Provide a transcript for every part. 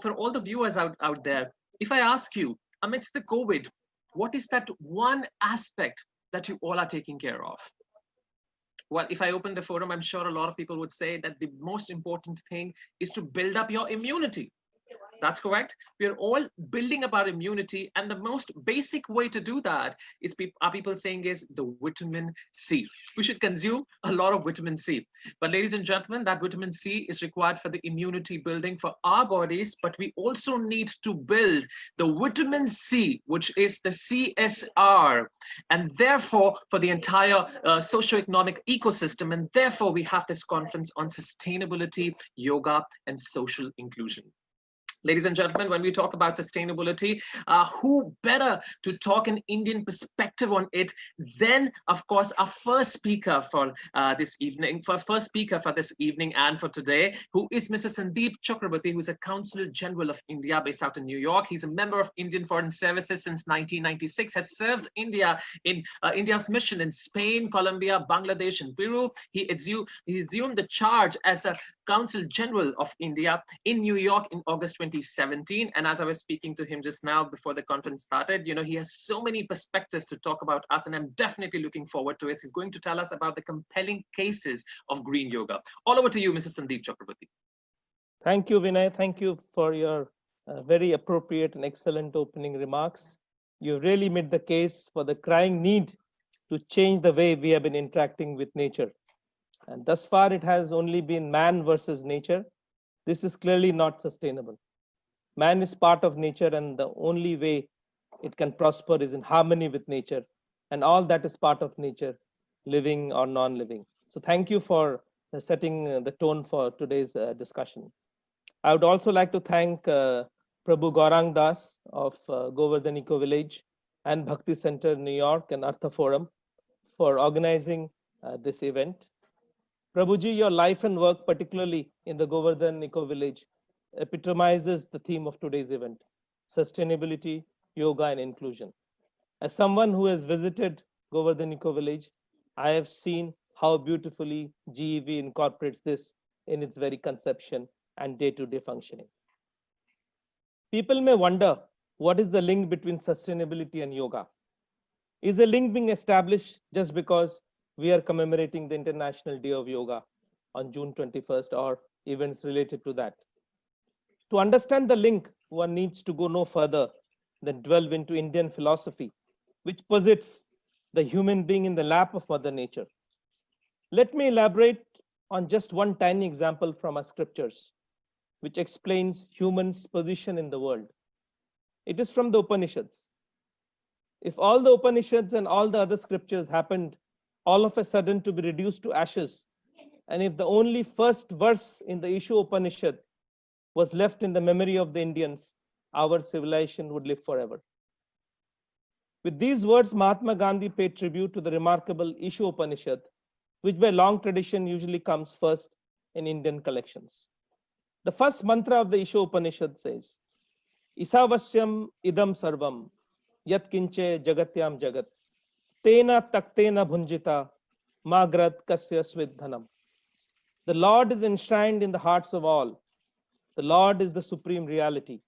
for all the viewers out there, if I ask you, amidst the COVID, what is that one aspect that you all are taking care of? Well, if I open the forum, I'm sure a lot of people would say that the most important thing is to build up your immunity. That's correct. We are all building up our immunity, and the most basic way to do that is are people saying is the vitamin C. We should consume a lot of vitamin C. But ladies and gentlemen, that vitamin C is required for the immunity building for our bodies, but we also need to build the vitamin C, which is the CSR, and therefore for the entire socioeconomic ecosystem. And therefore we have this conference on sustainability, yoga, and social inclusion. Ladies and gentlemen, when we talk about sustainability, who better to talk an Indian perspective on it than, of course, our first speaker for this evening, and for today, who is Mr. Sandeep Chakraborty, who's a Consul General of India based out in New York. He's a member of Indian Foreign Services since 1996, has served India in India's mission in Spain, Colombia, Bangladesh, and Peru. He assumed the charge as a Consul General of India in New York in August 2017. And as I was speaking to him just now before the conference started, you know, he has so many perspectives to talk about us, and I'm definitely looking forward to it. He's going to tell us about the compelling cases of green yoga. All over to you, Mr. Sandeep Chakraborty. Thank you, Vinay. Thank you for your very appropriate and excellent opening remarks. You really made the case for the crying need to change the way we have been interacting with nature. And thus far, it has only been man versus nature. This is clearly not sustainable. Man is part of nature, and the only way it can prosper is in harmony with nature. And all that is part of nature, living or non-living. So thank you for setting the tone for today's discussion. I would also like to thank Prabhu Gaurang Das of Govardhan Eco Village and Bhakti Center, New York, and Artha Forum for organizing this event. Prabhuji, your life and work, particularly in the Govardhan Eco Village, epitomizes the theme of today's event: sustainability, yoga, and inclusion. As someone who has visited Govardhan Eco Village, I have seen how beautifully GEV incorporates this in its very conception and day-to-day functioning. People may wonder, what is the link between sustainability and yoga? Is the link being established just because we are commemorating the International Day of Yoga on June 21st, or events related to that? To understand the link, one needs to go no further than delve into Indian philosophy, which posits the human being in the lap of Mother Nature. Let me elaborate on just one tiny example from our scriptures, which explains humans' position in the world. It is from the Upanishads. If all the Upanishads and all the other scriptures happened all of a sudden to be reduced to ashes, and if the only first verse in the Isha Upanishad was left in the memory of the Indians, our civilization would live forever. With these words, Mahatma Gandhi paid tribute to the remarkable Isha Upanishad, which by long tradition usually comes first in Indian collections. The first mantra of the Isha Upanishad says, Isavasyam idam sarvam, yat kinche jagatyam jagat, Tena taktena bhunjita, magrat kasya svidhanam. The Lord is enshrined in the hearts of all. The Lord is the supreme reality.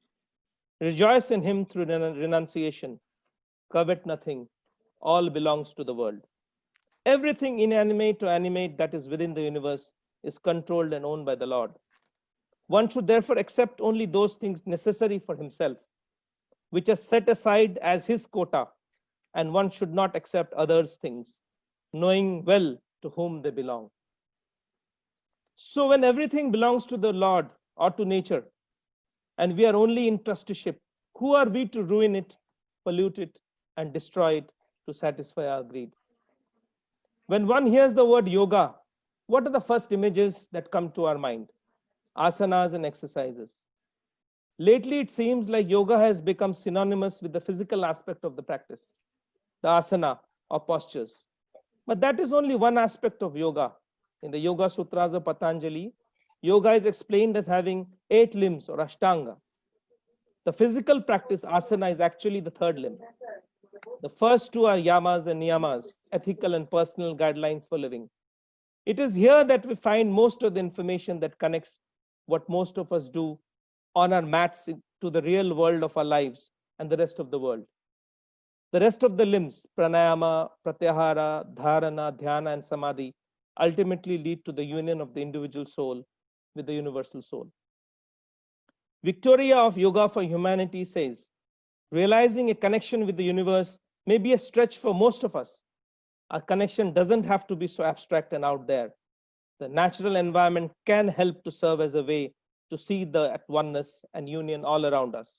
Rejoice in him through renunciation. Covet nothing. All belongs to the world. Everything inanimate or animate that is within the universe is controlled and owned by the Lord. One should therefore accept only those things necessary for himself, which are set aside as his quota, and one should not accept others' things, knowing well to whom they belong. So when everything belongs to the Lord or to nature, and we are only in trusteeship, who are we to ruin it, pollute it, and destroy it to satisfy our greed? When one hears the word yoga, what are the first images that come to our mind? Asanas and exercises. Lately, it seems like yoga has become synonymous with the physical aspect of the practice, the asana or postures. But that is only one aspect of yoga. In the Yoga Sutras of Patanjali, yoga is explained as having 8 limbs or ashtanga. The physical practice asana is actually the third limb. The first two are yamas and niyamas, ethical and personal guidelines for living. It is here that we find most of the information that connects what most of us do on our mats to the real world of our lives and the rest of the world. The rest of the limbs, pranayama, pratyahara, dharana, dhyana, and samadhi, ultimately lead to the union of the individual soul with the universal soul. Victoria of Yoga for Humanity says, realizing a connection with the universe may be a stretch for most of us. Our connection doesn't have to be so abstract and out there. The natural environment can help to serve as a way to see the oneness and union all around us.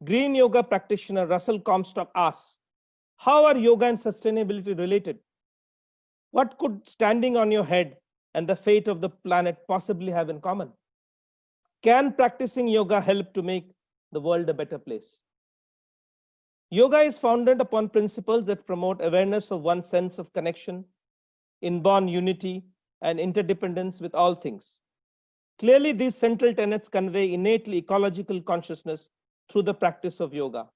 Green yoga practitioner Russell Comstock asks, how are yoga and sustainability related? What could standing on your head and the fate of the planet possibly have in common? Can practicing yoga help to make the world a better place? Yoga is founded upon principles that promote awareness of one's sense of connection, inborn unity, and interdependence with all things. Clearly, these central tenets convey innately ecological consciousness through the practice of yoga.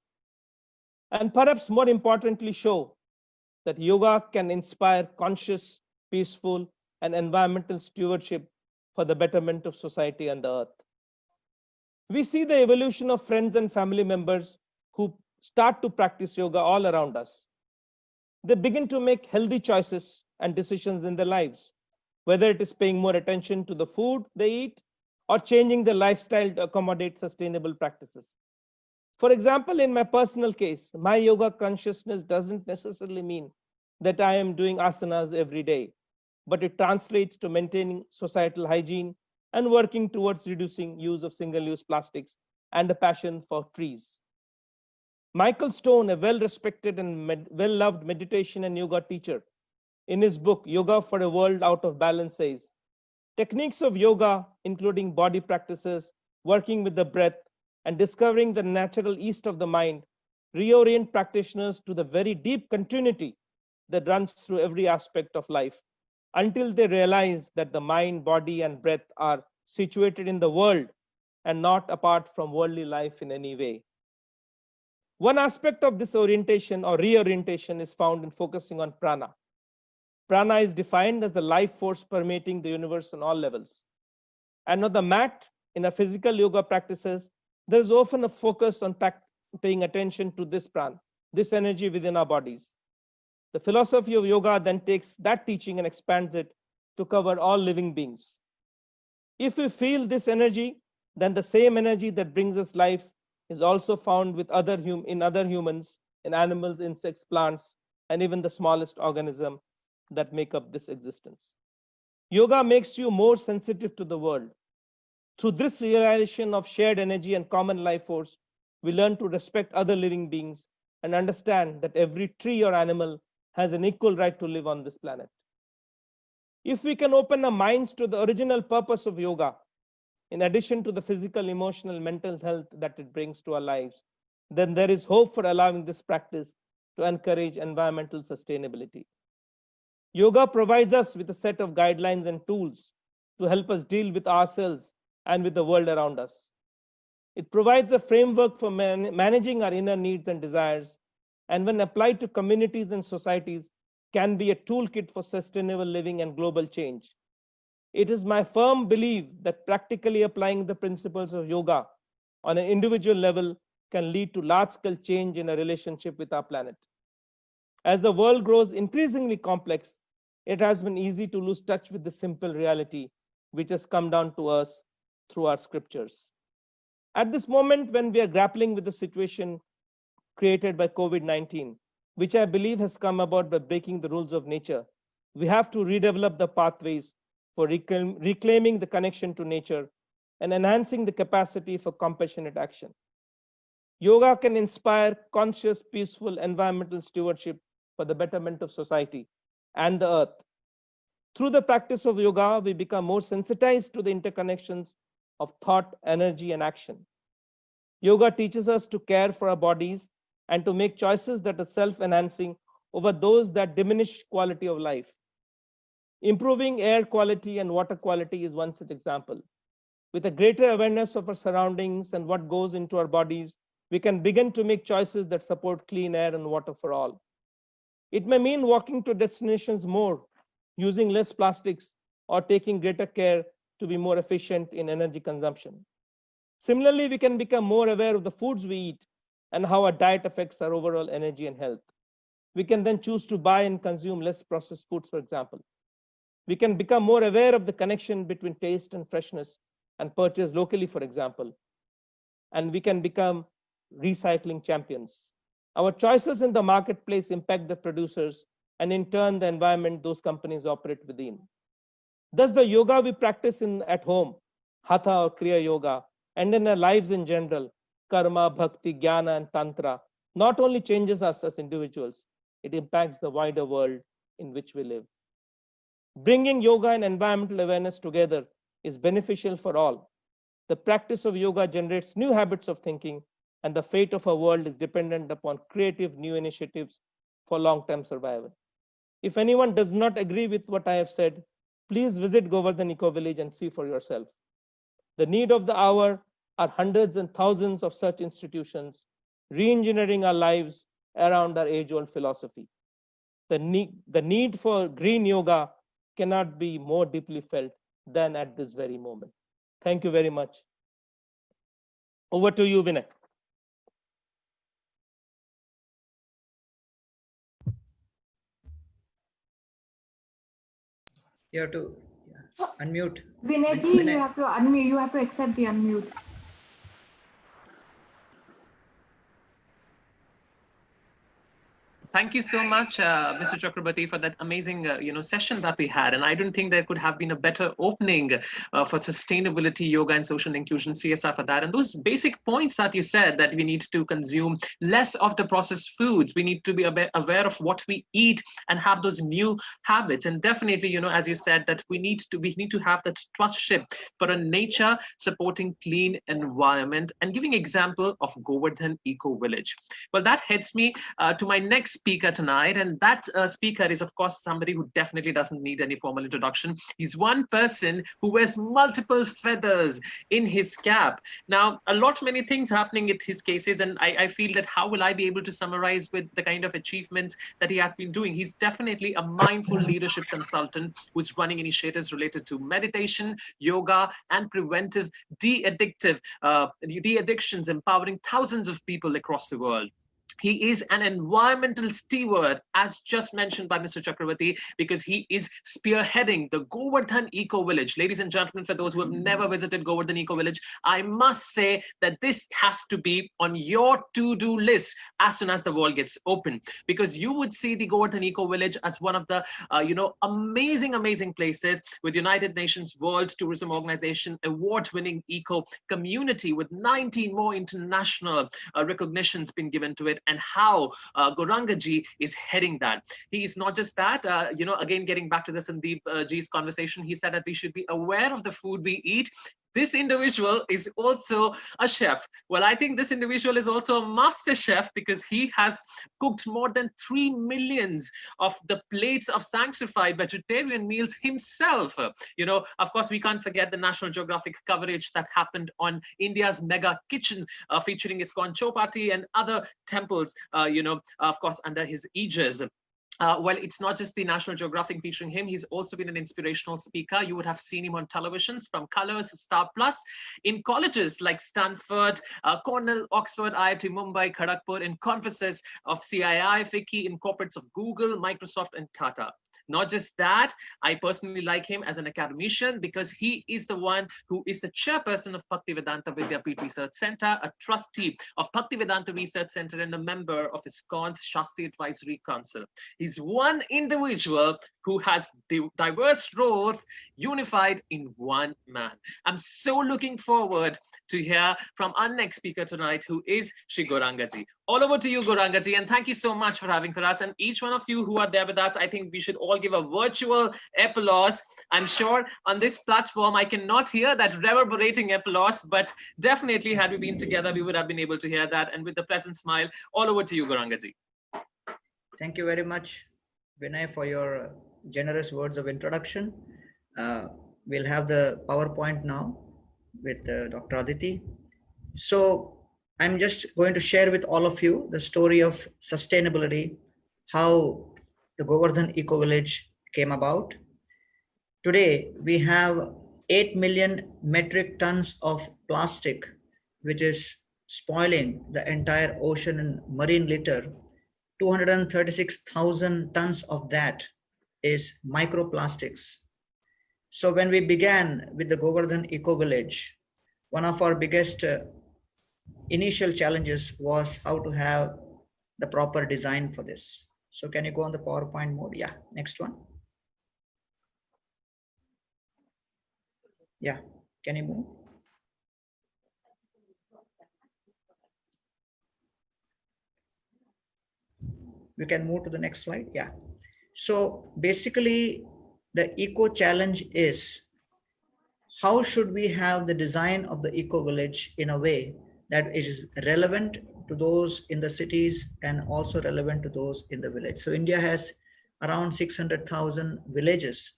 And perhaps more importantly, show that yoga can inspire conscious, peaceful, and environmental stewardship for the betterment of society and the earth. We see the evolution of friends and family members who start to practice yoga all around us. They begin to make healthy choices and decisions in their lives, whether it is paying more attention to the food they eat or changing their lifestyle to accommodate sustainable practices. For example, in my personal case, my yoga consciousness doesn't necessarily mean that I am doing asanas every day, but it translates to maintaining societal hygiene and working towards reducing use of single-use plastics and a passion for trees. Michael Stone, a well-respected and well-loved meditation and yoga teacher, in his book, Yoga for a World Out of Balance says, techniques of yoga, including body practices, working with the breath, and discovering the natural east of the mind, reorient practitioners to the very deep continuity that runs through every aspect of life, until they realize that the mind, body, and breath are situated in the world and not apart from worldly life in any way. One aspect of this orientation or reorientation is found in focusing on prana. Prana is defined as the life force permeating the universe on all levels. And on the mat, in our physical yoga practices, there is often a focus on paying attention to this prana, this energy within our bodies. The philosophy of yoga then takes that teaching and expands it to cover all living beings. If we feel this energy, then the same energy that brings us life is also found with in other humans, in animals, insects, plants, and even the smallest organism that make up this existence. Yoga makes you more sensitive to the world. Through this realization of shared energy and common life force, we learn to respect other living beings and understand that every tree or animal has an equal right to live on this planet. If we can open our minds to the original purpose of yoga, in addition to the physical, emotional, mental health that it brings to our lives, then there is hope for allowing this practice to encourage environmental sustainability. Yoga provides us with a set of guidelines and tools to help us deal with ourselves and with the world around us. It provides a framework for managing our inner needs and desires, and when applied to communities and societies, can be a toolkit for sustainable living and global change. It is my firm belief that practically applying the principles of yoga on an individual level can lead to large-scale change in our relationship with our planet. As the world grows increasingly complex, it has been easy to lose touch with the simple reality which has come down to us through our scriptures. At this moment, when we are grappling with the situation created by COVID-19, which I believe has come about by breaking the rules of nature, we have to redevelop the pathways for reclaiming the connection to nature and enhancing the capacity for compassionate action. Yoga can inspire conscious, peaceful environmental stewardship for the betterment of society and the earth. Through the practice of yoga, we become more sensitized to the interconnections of thought, energy, and action. Yoga teaches us to care for our bodies and to make choices that are self-enhancing over those that diminish quality of life. Improving air quality and water quality is one such example. With a greater awareness of our surroundings and what goes into our bodies, we can begin to make choices that support clean air and water for all. It may mean walking to destinations more, using less plastics, or taking greater care to be more efficient in energy consumption. Similarly, we can become more aware of the foods we eat and how our diet affects our overall energy and health. We can then choose to buy and consume less processed foods, for example. We can become more aware of the connection between taste and freshness and purchase locally, for example. And we can become recycling champions. Our choices in the marketplace impact the producers and in turn the environment those companies operate within. Thus, the yoga we practice at home, hatha or kriya yoga, and in our lives in general, karma, bhakti, jnana, and tantra, not only changes us as individuals, it impacts the wider world in which we live. Bringing yoga and environmental awareness together is beneficial for all. The practice of yoga generates new habits of thinking, and the fate of our world is dependent upon creative new initiatives for long-term survival. If anyone does not agree with what I have said, please visit Govardhan Eco Village and see for yourself. The need of the hour are hundreds and thousands of such institutions, re-engineering our lives around our age-old philosophy. The need for green yoga cannot be more deeply felt than at this very moment. Thank you very much. Over to you, Vinay. You have to unmute. Vinay ji, you have to unmute. You have to accept the unmute. Thank you so much, Mr. Chakrabarti, for that amazing session that we had. And I don't think there could have been a better opening for sustainability, yoga, and social inclusion, CSR for that. And those basic points that you said, that we need to consume less of the processed foods, we need to be aware of what we eat and have those new habits. And definitely, as you said, that we need to have that trustship for a nature supporting clean environment, and giving example of Govardhan Eco Village. Well, that heads me to my next speaker tonight, and that speaker is of course somebody who definitely doesn't need any formal introduction. He's one person who wears multiple feathers in his cap. Now, many things happening in his cases, and I feel that how will I be able to summarize with the kind of achievements that he has been doing? He's definitely a mindful leadership consultant who's running initiatives related to meditation, yoga, and preventive de-addictions, empowering thousands of people across the world. He is an environmental steward, as just mentioned by Mr. Chakrabarti, because he is spearheading the Govardhan Eco Village. Ladies and gentlemen, for those who have never visited Govardhan Eco Village, I must say that this has to be on your to-do list as soon as the world gets open, because you would see the Govardhan Eco Village as one of the amazing places with United Nations World Tourism Organization award-winning eco community, with 19 more international recognitions been given to it, and how Gaurangaji is heading that. He is not just that, again, getting back to the Sandeep Ji's conversation, he said that we should be aware of the food we eat. This individual is also a chef. Well, I think this individual is also a master chef, because he has cooked more than 3 millions of the plates of sanctified vegetarian meals himself. Of course, we can't forget the National Geographic coverage that happened on India's mega kitchen, featuring ISKCON Chowpatty and other temples, of course, under his aegis. Well, it's not just the National Geographic featuring him. He's also been an inspirational speaker. You would have seen him on televisions, from Colors, Star Plus, in colleges like Stanford, Cornell, Oxford, IIT Mumbai, Kharagpur, in conferences of CII, FICCI, in corporates of Google, Microsoft, and Tata. Not just that, I personally like him as an academician, because he is the one who is the chairperson of Bhaktivedanta Vidyapith Research Center, a trustee of Bhaktivedanta Research Center, and a member of ISKCON's Shastri Advisory Council. He's one individual who has diverse roles unified in one man. I'm so looking forward to hear from our next speaker tonight, who is Shri Gaurangaji. All over to you, Gaurangaji, and thank you so much for having us. And each one of you who are there with us, I think we should all give a virtual applause. I'm sure on this platform, I cannot hear that reverberating applause, but definitely had we been together, we would have been able to hear that. And with a pleasant smile, all over to you, Gaurangaji. Thank you very much, Vinay, for your generous words of introduction. We'll have the PowerPoint now with Dr. Aditi. So I'm just going to share with all of you the story of sustainability, how the Govardhan Eco Village came about. Today, we have 8 million metric tons of plastic which is spoiling the entire ocean and marine litter, 236,000 tons of that is microplastics. So when we began with the Govardhan Eco Village, one of our biggest initial challenges was how to have the proper design for this. So can you go on the PowerPoint mode? Yeah, next one. Yeah, can you move? We can move to the next slide. Yeah. So basically the eco challenge is, how should we have the design of the eco village in a way that is relevant to those in the cities and also relevant to those in the village. So India has around 600,000 villages,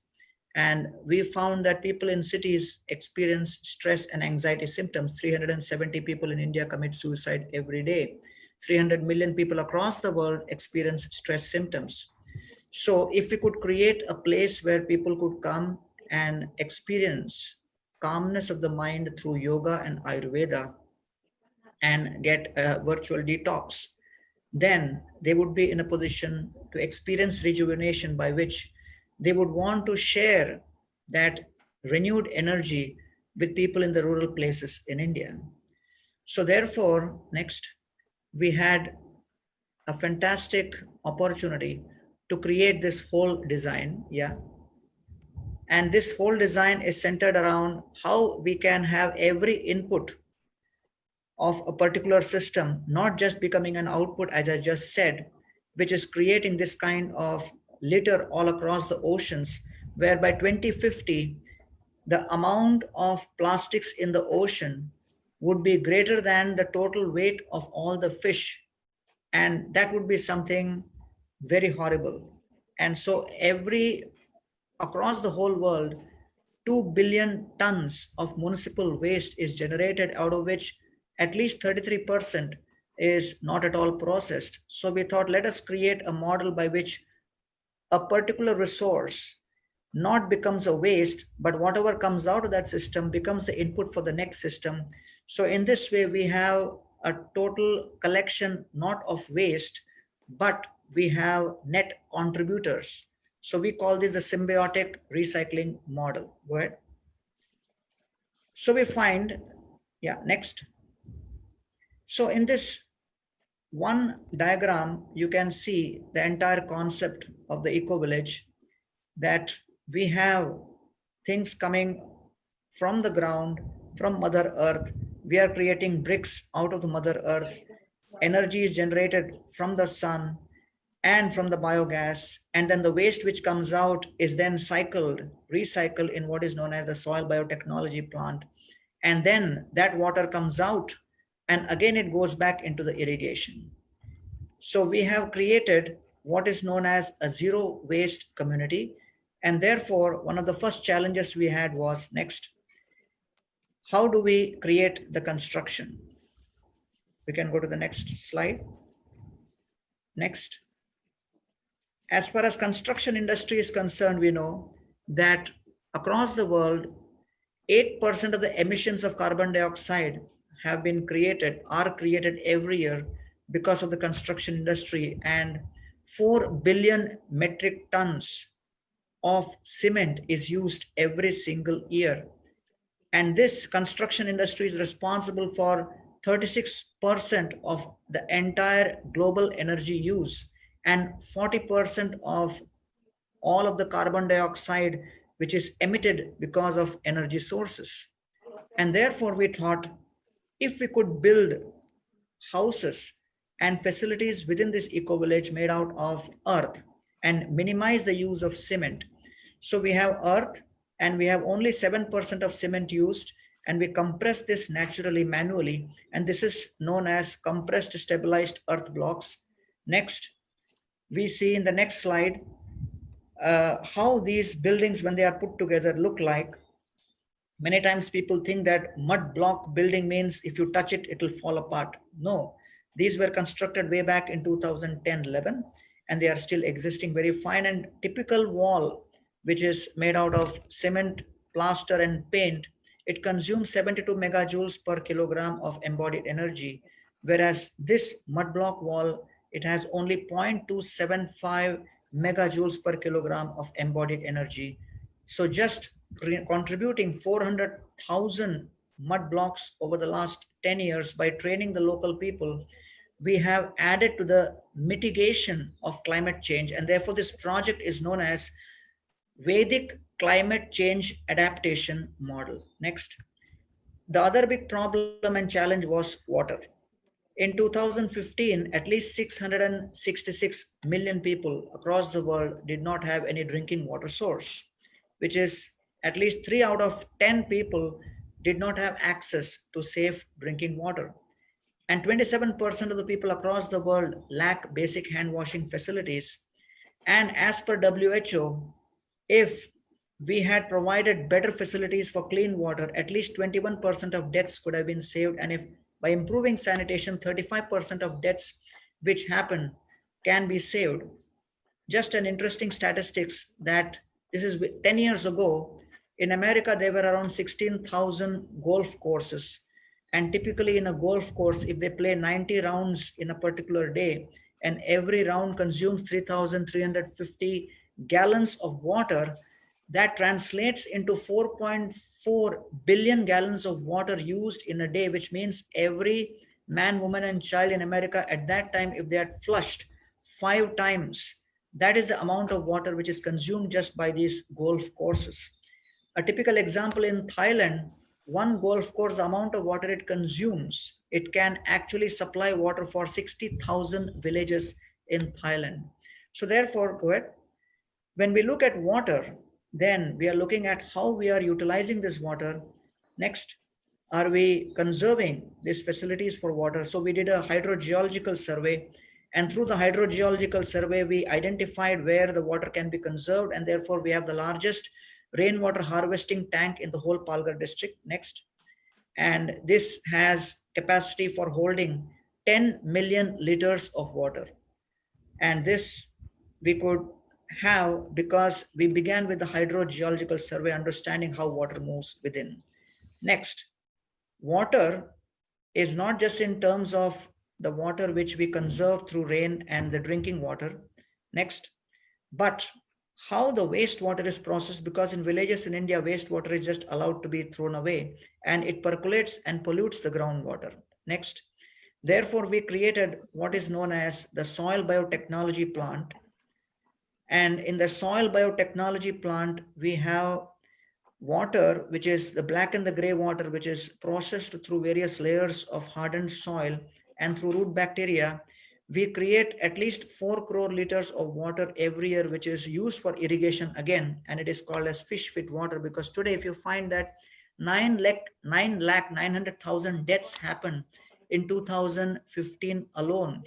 and we found that people in cities experience stress and anxiety symptoms. 370 people in India commit suicide every day. 300 million people across the world experience stress symptoms. So if we could create a place where people could come and experience calmness of the mind through yoga and Ayurveda and get a virtual detox, then they would be in a position to experience rejuvenation, by which they would want to share that renewed energy with people in the rural places in India. So therefore, next, we had a fantastic opportunity to create this whole design. Yeah. And this whole design is centered around how we can have every input of a particular system not just becoming an output, as I just said, which is creating this kind of litter all across the oceans, where by 2050 the amount of plastics in the ocean would be greater than the total weight of all the fish, and that would be something very horrible. And so across the whole world, 2 billion tons of municipal waste is generated, out of which at least 33% is not at all processed. So we thought, let us create a model by which a particular resource not becomes a waste, but whatever comes out of that system becomes the input for the next system. So in this way, we have a total collection, not of waste, but we have net contributors. So we call this the symbiotic recycling model. Go ahead. So we find, yeah, next. So in this one diagram, you can see the entire concept of the eco village, that we have things coming from the ground, from Mother Earth. We are creating bricks out of the Mother Earth. Energy is generated from the sun and from the biogas, and then the waste which comes out is then recycled in what is known as the soil biotechnology plant. And then that water comes out and again it goes back into the irrigation. So we have created what is known as a zero waste community. And therefore, one of the first challenges we had was, next, how do we create the construction? We can go to the next slide. Next. As far as construction industry is concerned, we know that across the world, 8% of the emissions of carbon dioxide are created every year because of the construction industry, and 4 billion metric tons of cement is used every single year. And this construction industry is responsible for 36% of the entire global energy use and 40% of all of the carbon dioxide which is emitted because of energy sources. And therefore we thought, if we could build houses and facilities within this eco village made out of earth and minimize the use of cement. So we have earth and we have only 7% of cement used, and we compress this naturally manually, and this is known as compressed stabilized earth blocks. Next, we see in the next slide how these buildings, when they are put together, look like. Many times people think that mud block building means if you touch it, it will fall apart. No, these were constructed way back in 2010-11, and they are still existing very fine. And typical wall, which is made out of cement, plaster, and paint, it consumes 72 megajoules per kilogram of embodied energy, whereas this mud block wall, it has only 0.275 megajoules per kilogram of embodied energy. So just contributing 400,000 mud blocks over the last 10 years by training the local people, we have added to the mitigation of climate change. And therefore this project is known as Vedic Climate Change Adaptation Model. Next. The other big problem and challenge was water. In 2015, at least 666 million people across the world did not have any drinking water source, which is at least 3 out of 10 people did not have access to safe drinking water. And 27% of the people across the world lack basic hand washing facilities. And as per WHO, if we had provided better facilities for clean water, at least 21% of deaths could have been saved. And if by improving sanitation, 35% of deaths which happen can be saved. Just an interesting statistics that this is 10 years ago, in America, there were around 16,000 golf courses. And typically in a golf course, if they play 90 rounds in a particular day, and every round consumes 3,350 gallons of water, that translates into 4.4 billion gallons of water used in a day, which means every man, woman, and child in America at that time, if they had flushed 5 times, that is the amount of water which is consumed just by these golf courses. A typical example in Thailand, one golf course, the amount of water it consumes, it can actually supply water for 60,000 villages in Thailand. So therefore, go ahead. When we look at water, then we are looking at how we are utilizing this water. Next, are we conserving these facilities for water? So we did a hydrogeological survey, and through the hydrogeological survey, we identified where the water can be conserved, and therefore we have the largest rainwater harvesting tank in the whole Palghar district. Next. And this has capacity for holding 10 million liters of water. And this we could have because we began with the hydrogeological survey, understanding how water moves within. Next, water is not just in terms of the water which we conserve through rain and the drinking water. Next, but how the wastewater is processed, because in villages in India, wastewater is just allowed to be thrown away and it percolates and pollutes the groundwater. Next, therefore, we created what is known as the soil biotechnology plant. And in the soil biotechnology plant, we have water, which is the black and the gray water, which is processed through various layers of hardened soil and through root bacteria. We create at least 4 crore liters of water every year, which is used for irrigation again, and it is called as fish fit water, because today if you find that 9,900,000 deaths happen in 2015 alone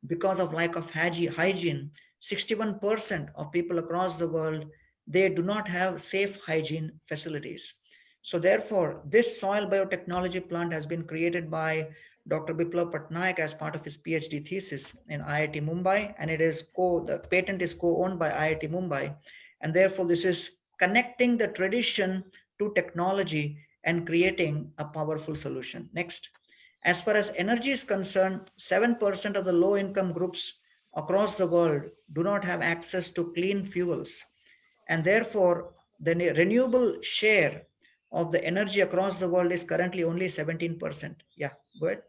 because of lack of hygiene. 61% of people across the world, they do not have safe hygiene facilities. So therefore, this soil biotechnology plant has been created by Dr. Biplav Patnaik as part of his PhD thesis in IIT Mumbai, and it is the patent is co-owned by IIT Mumbai. And therefore, this is connecting the tradition to technology and creating a powerful solution. Next, as far as energy is concerned, 7% of the low-income groups across the world do not have access to clean fuels. And therefore, the renewable share of the energy across the world is currently only 17%. Yeah, go ahead.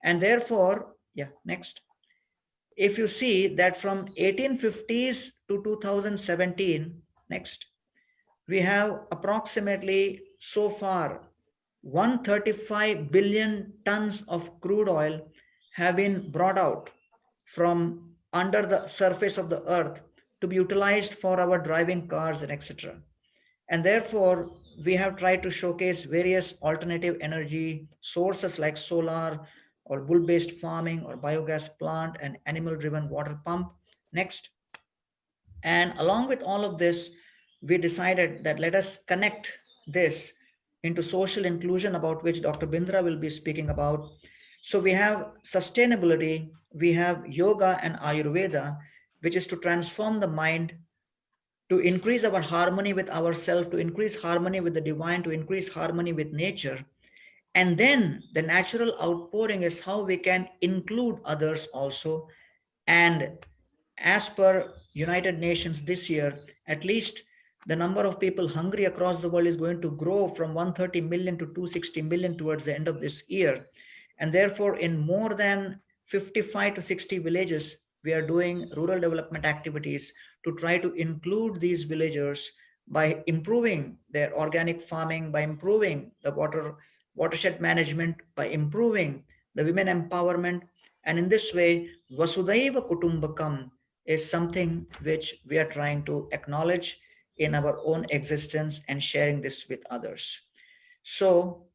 And therefore, yeah, next. If you see that from 1850s to 2017, next, we have approximately so far 135 billion tons of crude oil have been brought out from under the surface of the earth to be utilized for our driving cars and etc. And therefore, we have tried to showcase various alternative energy sources like solar or bull-based farming or biogas plant and animal-driven water pump. Next. And along with all of this, we decided that let us connect this into social inclusion, about which Dr. Bindra will be speaking about. So we have sustainability, we have yoga and Ayurveda, which is to transform the mind, to increase our harmony with ourselves, to increase harmony with the divine, to increase harmony with nature. And then the natural outpouring is how we can include others also. And as per United Nations this year, at least the number of people hungry across the world is going to grow from 130 million to 260 million towards the end of this year. And therefore, in more than 55 to 60 villages, we are doing rural development activities to try to include these villagers by improving their organic farming, by improving the watershed management, by improving the women empowerment. And in this way, Vasudhaiva Kutumbakam is something which we are trying to acknowledge in our own existence and sharing this with others. So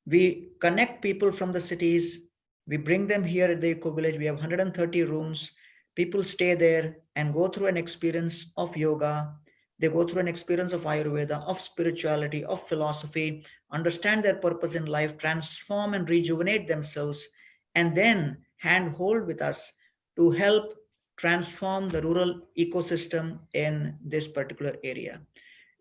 we connect people from the cities, we bring them here at the Eco Village. We have 130 rooms. People stay there and go through an experience of yoga. They go through an experience of Ayurveda, of spirituality, of philosophy, understand their purpose in life, transform and rejuvenate themselves, and then handhold with us to help transform the rural ecosystem in this particular area.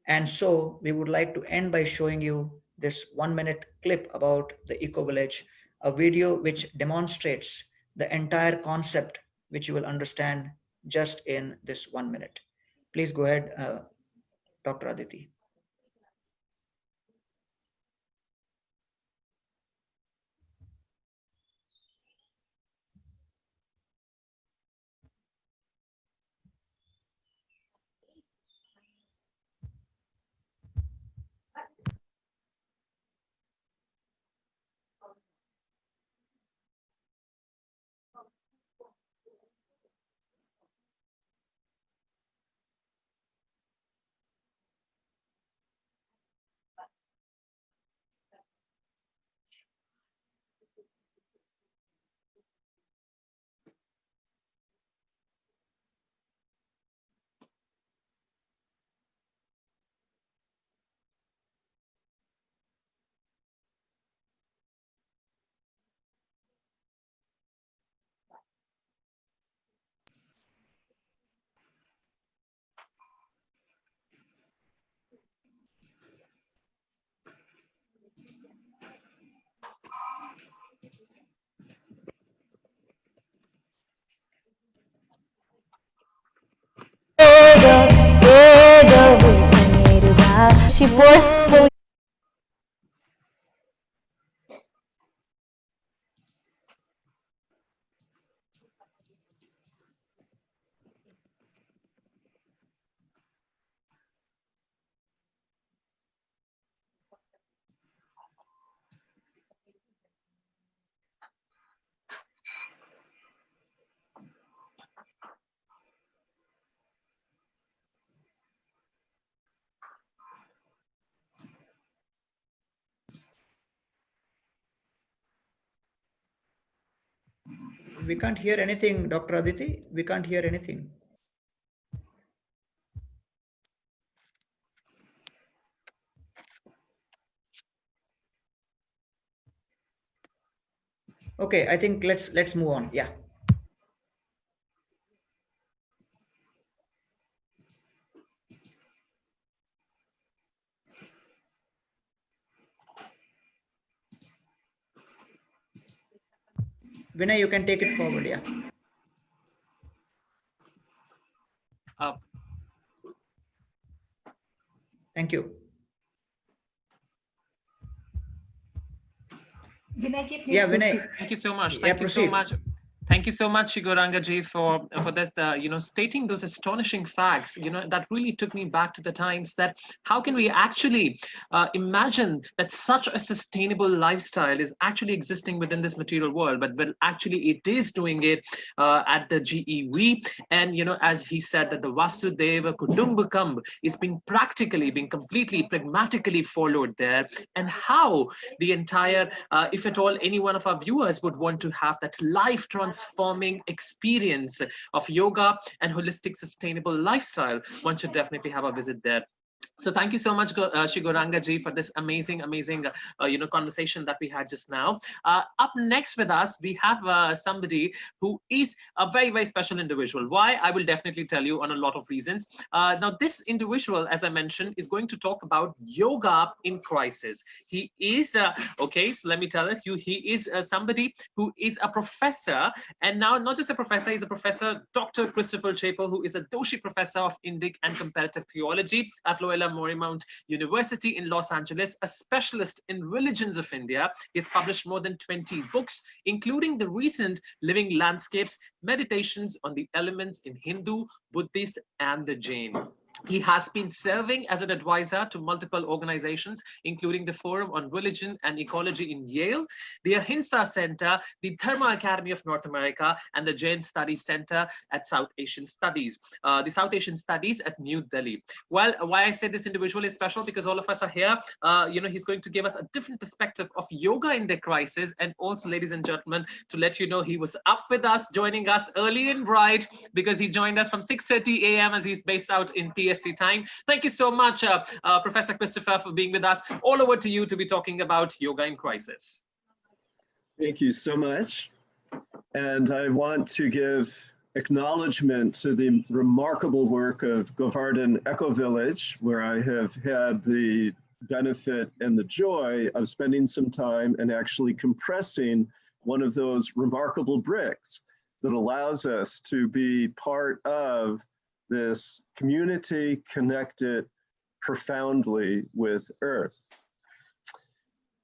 And so we would like to end by showing you this 1 minute clip about the Eco Village, a video which demonstrates the entire concept, which you will understand just in this 1 minute. Please go ahead, Dr. Aditi. She forcefully We can't hear anything, Dr. Aditi. We can't hear anything. Okay, I think let's move on. Yeah. Vinay, you can take it forward. Yeah. Thank you. Vinay ji, please Yeah, proceed. Vinay. Thank you so much. Yeah, Thank you so proceed. much. Thank you so much, Shigoranga ji, for this, stating those astonishing facts, that really took me back to the times that how can we actually imagine that such a sustainable lifestyle is actually existing within this material world, but actually it is doing it at the GEV. And, as he said, that the Vasudhaiva Kutumbakam is being completely pragmatically followed there, and how the entire, if at all any one of our viewers would want to have that life transforming experience of yoga and holistic sustainable lifestyle, one should definitely have a visit there. So thank you so much, Shigoranga ji, for this amazing conversation that we had just now. Up next with us, we have somebody who is a very, very special individual. Why? I will definitely tell you on a lot of reasons. Now, this individual, as I mentioned, is going to talk about yoga in crisis. He is, okay, so let me tell you, he is somebody who is a professor, and now not just a professor, he's a professor, Dr. Christopher Draper, who is a Doshi Professor of Indic and Comparative Theology at Loyola Marymount University in Los Angeles, a specialist in religions of India. He has published more than 20 books, including the recent Living Landscapes, Meditations on the Elements in Hindu, Buddhist, and the Jain. He has been serving as an advisor to multiple organizations, including the Forum on Religion and Ecology in Yale, the Ahimsa Center, the Dharma Academy of North America, and the Jain Studies Center at South Asian Studies, at New Delhi. Well, why I say this individual is special, because all of us are here. He's going to give us a different perspective of yoga in the crisis, and also, ladies and gentlemen, to let you know, he was up with us, joining us early and bright, because he joined us from 6:30 a.m. as he's based out in PST time. Thank you so much, Professor Christopher, for being with us. All over to you to be talking about yoga in crisis. Thank you so much. And I want to give acknowledgement to the remarkable work of Govardhan Eco Village, where I have had the benefit and the joy of spending some time and actually compressing one of those remarkable bricks that allows us to be part of this community connected profoundly with Earth.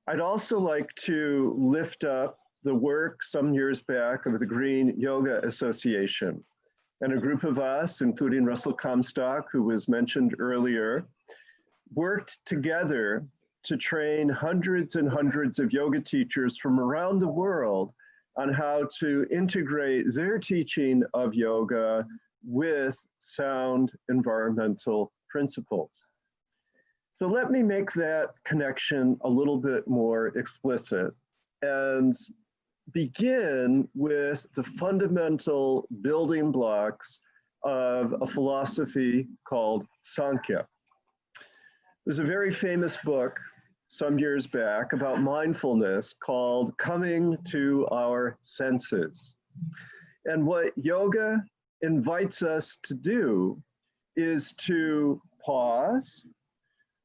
I'd also like to lift up the work some years back of the Green Yoga Association. And a group of us, including Russell Comstock, who was mentioned earlier, worked together to train hundreds and hundreds of yoga teachers from around the world on how to integrate their teaching of yoga with sound environmental principles. So let me make that connection a little bit more explicit and begin with the fundamental building blocks of a philosophy called Sankhya. There's a very famous book some years back about mindfulness called Coming to Our Senses. And what yoga invites us to do is to pause,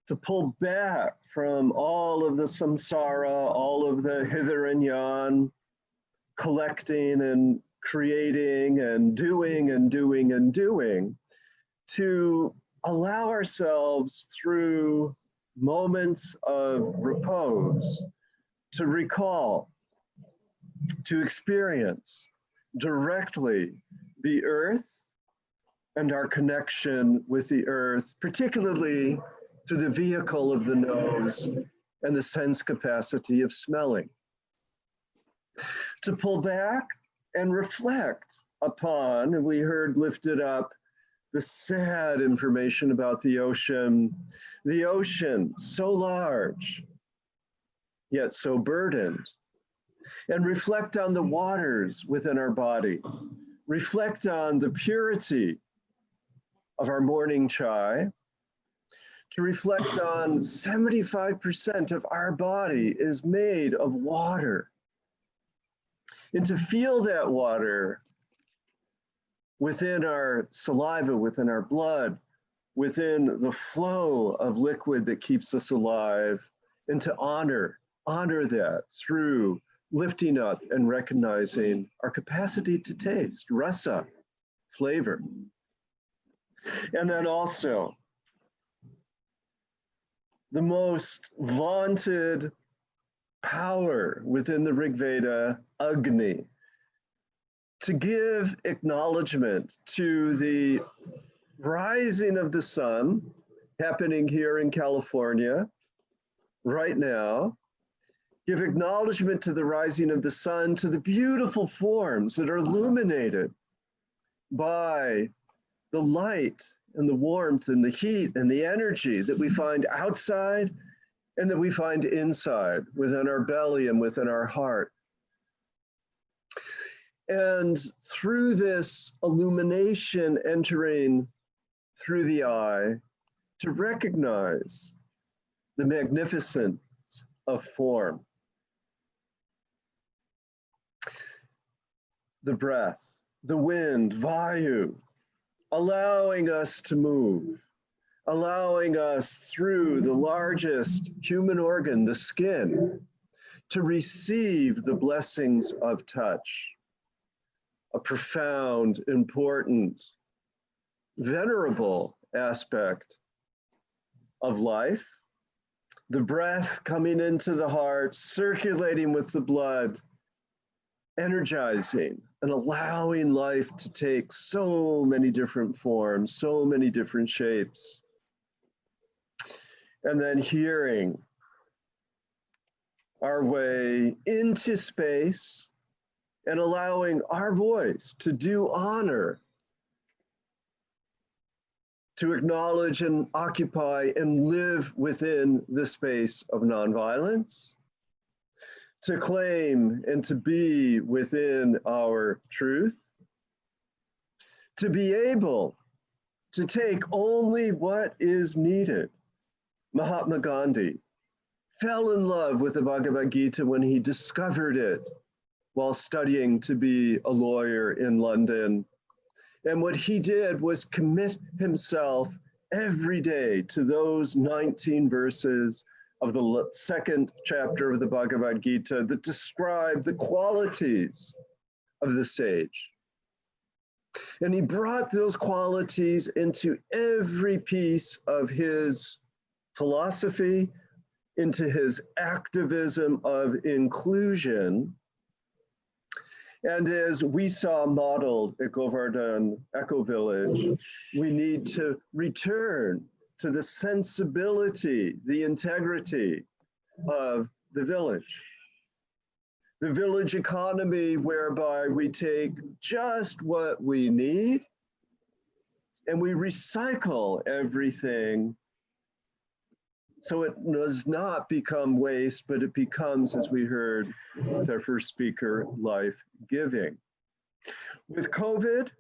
to pull back from all of the samsara, all of the hither and yon, collecting and creating and doing and doing and doing, to allow ourselves through moments of repose to recall, to experience directly the earth and our connection with the earth, particularly through the vehicle of the nose and the sense capacity of smelling. To pull back and reflect upon, and we heard lifted up the sad information about the ocean so large, yet so burdened, and reflect on the waters within our body. Reflect on the purity of our morning chai, to reflect on 75% of our body is made of water, and to feel that water within our saliva, within our blood, within the flow of liquid that keeps us alive, and to honor that through lifting up and recognizing our capacity to taste, rasa, flavor. And then also, the most vaunted power within the Rig Veda, Agni, to give acknowledgement to the rising of the sun happening here in California right now. Give acknowledgement to the rising of the sun, to the beautiful forms that are illuminated by the light and the warmth and the heat and the energy that we find outside and that we find inside within our belly and within our heart. And through this illumination entering through the eye, to recognize the magnificence of form. The breath, the wind, vayu, allowing us to move, allowing us through the largest human organ, the skin, to receive the blessings of touch. A profound, important, venerable aspect of life. The breath coming into the heart, circulating with the blood, energizing and allowing life to take so many different forms, so many different shapes. And then hearing our way into space and allowing our voice to do honor, to acknowledge and occupy and live within the space of nonviolence, to claim and to be within our truth, to be able to take only what is needed. Mahatma Gandhi fell in love with the Bhagavad Gita when he discovered it while studying to be a lawyer in London. And what he did was commit himself every day to those 19 verses of the second chapter of the Bhagavad Gita that describe the qualities of the sage. And he brought those qualities into every piece of his philosophy, into his activism of inclusion. And as we saw modeled at Govardhan Eco Village, we need to return to the sensibility, the integrity of the village. The village economy whereby we take just what we need and we recycle everything so it does not become waste, but it becomes, as we heard with our first speaker, life-giving. With COVID,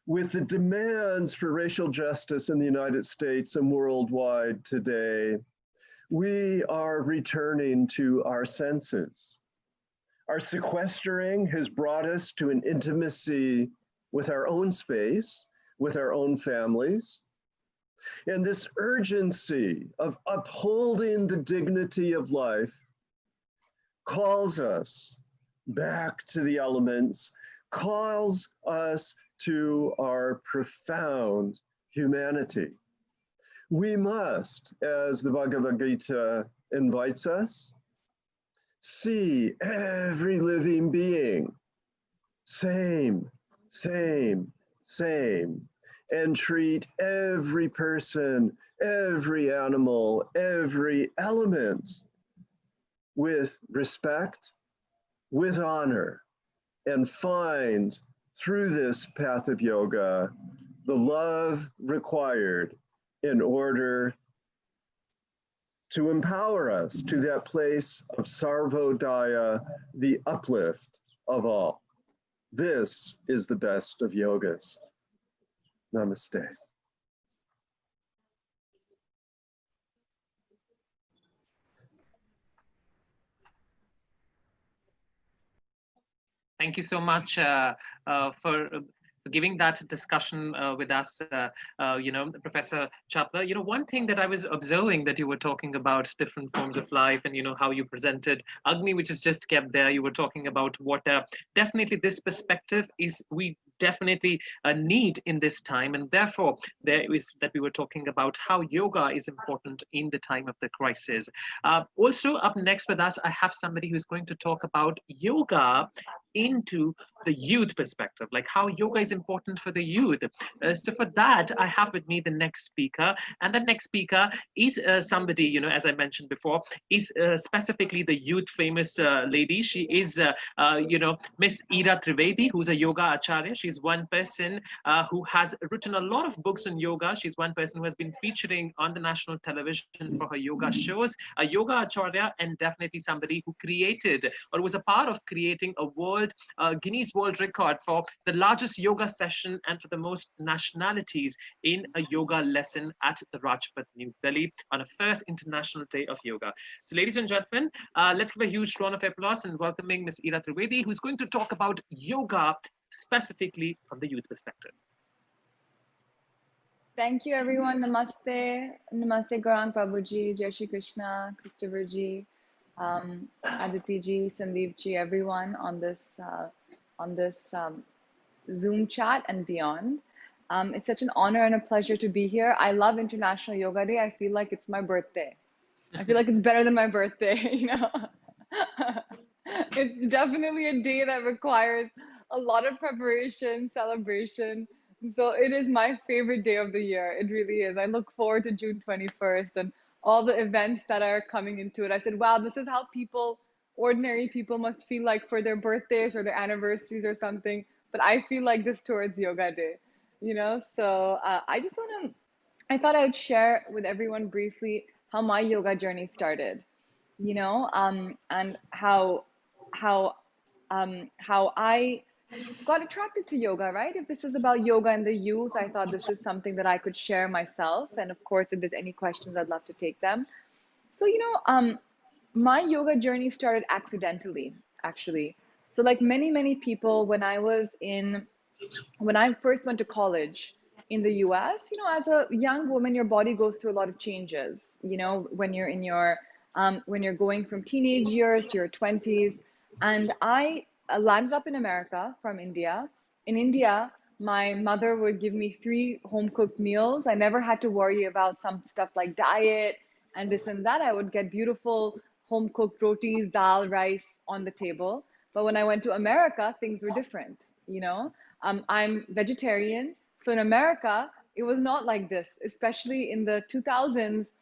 with the demands for racial justice in the United States and worldwide today, we are returning to our senses. Our sequestering has brought us to an intimacy with our own space, with our own families. And this urgency of upholding the dignity of life calls us back to the elements, calls us to our profound humanity. We must, as the Bhagavad Gita invites us, see every living being, same, and treat every person, every animal, every element with respect, with honor, and find through this path of yoga the love required in order to empower us to that place of sarvodaya, the uplift of all. This is the best of yogas. Namaste. Thank you so much for giving that discussion with us, Professor Chapler. One thing that I was observing that you were talking about different forms of life and, how you presented Agni, which is just kept there. You were talking about what definitely this perspective is we definitely need in this time. And therefore, there is that we were talking about how yoga is important in the time of the crisis. Also up next with us, I have somebody who's going to talk about yoga into the youth perspective, like how yoga is important for the youth. So for that, I have with me the next speaker, and the next speaker is somebody, as I mentioned before, is specifically the youth famous lady. She is, Miss Ira Trivedi, who's a yoga acharya. She's one person who has written a lot of books on yoga. She's one person who has been featuring on the national television for her yoga shows, a yoga acharya, and definitely somebody who created or was a part of creating a world Guinness World Record for the largest yoga session and for the most nationalities in a yoga lesson at the Rajpath, New Delhi, on a first International Day of Yoga. So, ladies and gentlemen, let's give a huge round of applause in welcoming Ms. Ira Trivedi, who's going to talk about yoga specifically from the youth perspective. Thank you, everyone. Namaste. Namaste, Gaurang Prabhuji, Jai Shri Krishna, Christopher Ji, Aditi Ji, Sandeep Ji, everyone on this Zoom chat and beyond. It's such an honor and a pleasure to be here. I love International Yoga Day. I feel like it's my birthday. I feel like it's better than my birthday, you know. It's definitely a day that requires a lot of preparation, celebration. So it is my favorite day of the year. It really is. I look forward to June 21st and all the events that are coming into it. I said, wow, this is how people, ordinary people must feel like for their birthdays or their anniversaries or something. But I feel like this towards Yoga Day, you know. So I thought I would share with everyone briefly how my yoga journey started, you know, and how I got attracted to yoga, right? If this is about yoga and the youth, I thought this is something that I could share myself. And of course, if there's any questions, I'd love to take them. So, you know, my yoga journey started accidentally, actually. So like many people, when I first went to college in the US, you know, as a young woman, your body goes through a lot of changes, you know, when you're in your, when you're going from teenage years to your 20s. And I landed up in America from India. In India, my mother would give me 3 home-cooked meals. I never had to worry about some stuff like diet and this and that. I would get beautiful home-cooked rotis, dal, rice on the table. But when I went to America, things were different, you know. I'm vegetarian. So in America, it was not like this, especially in the 2000s.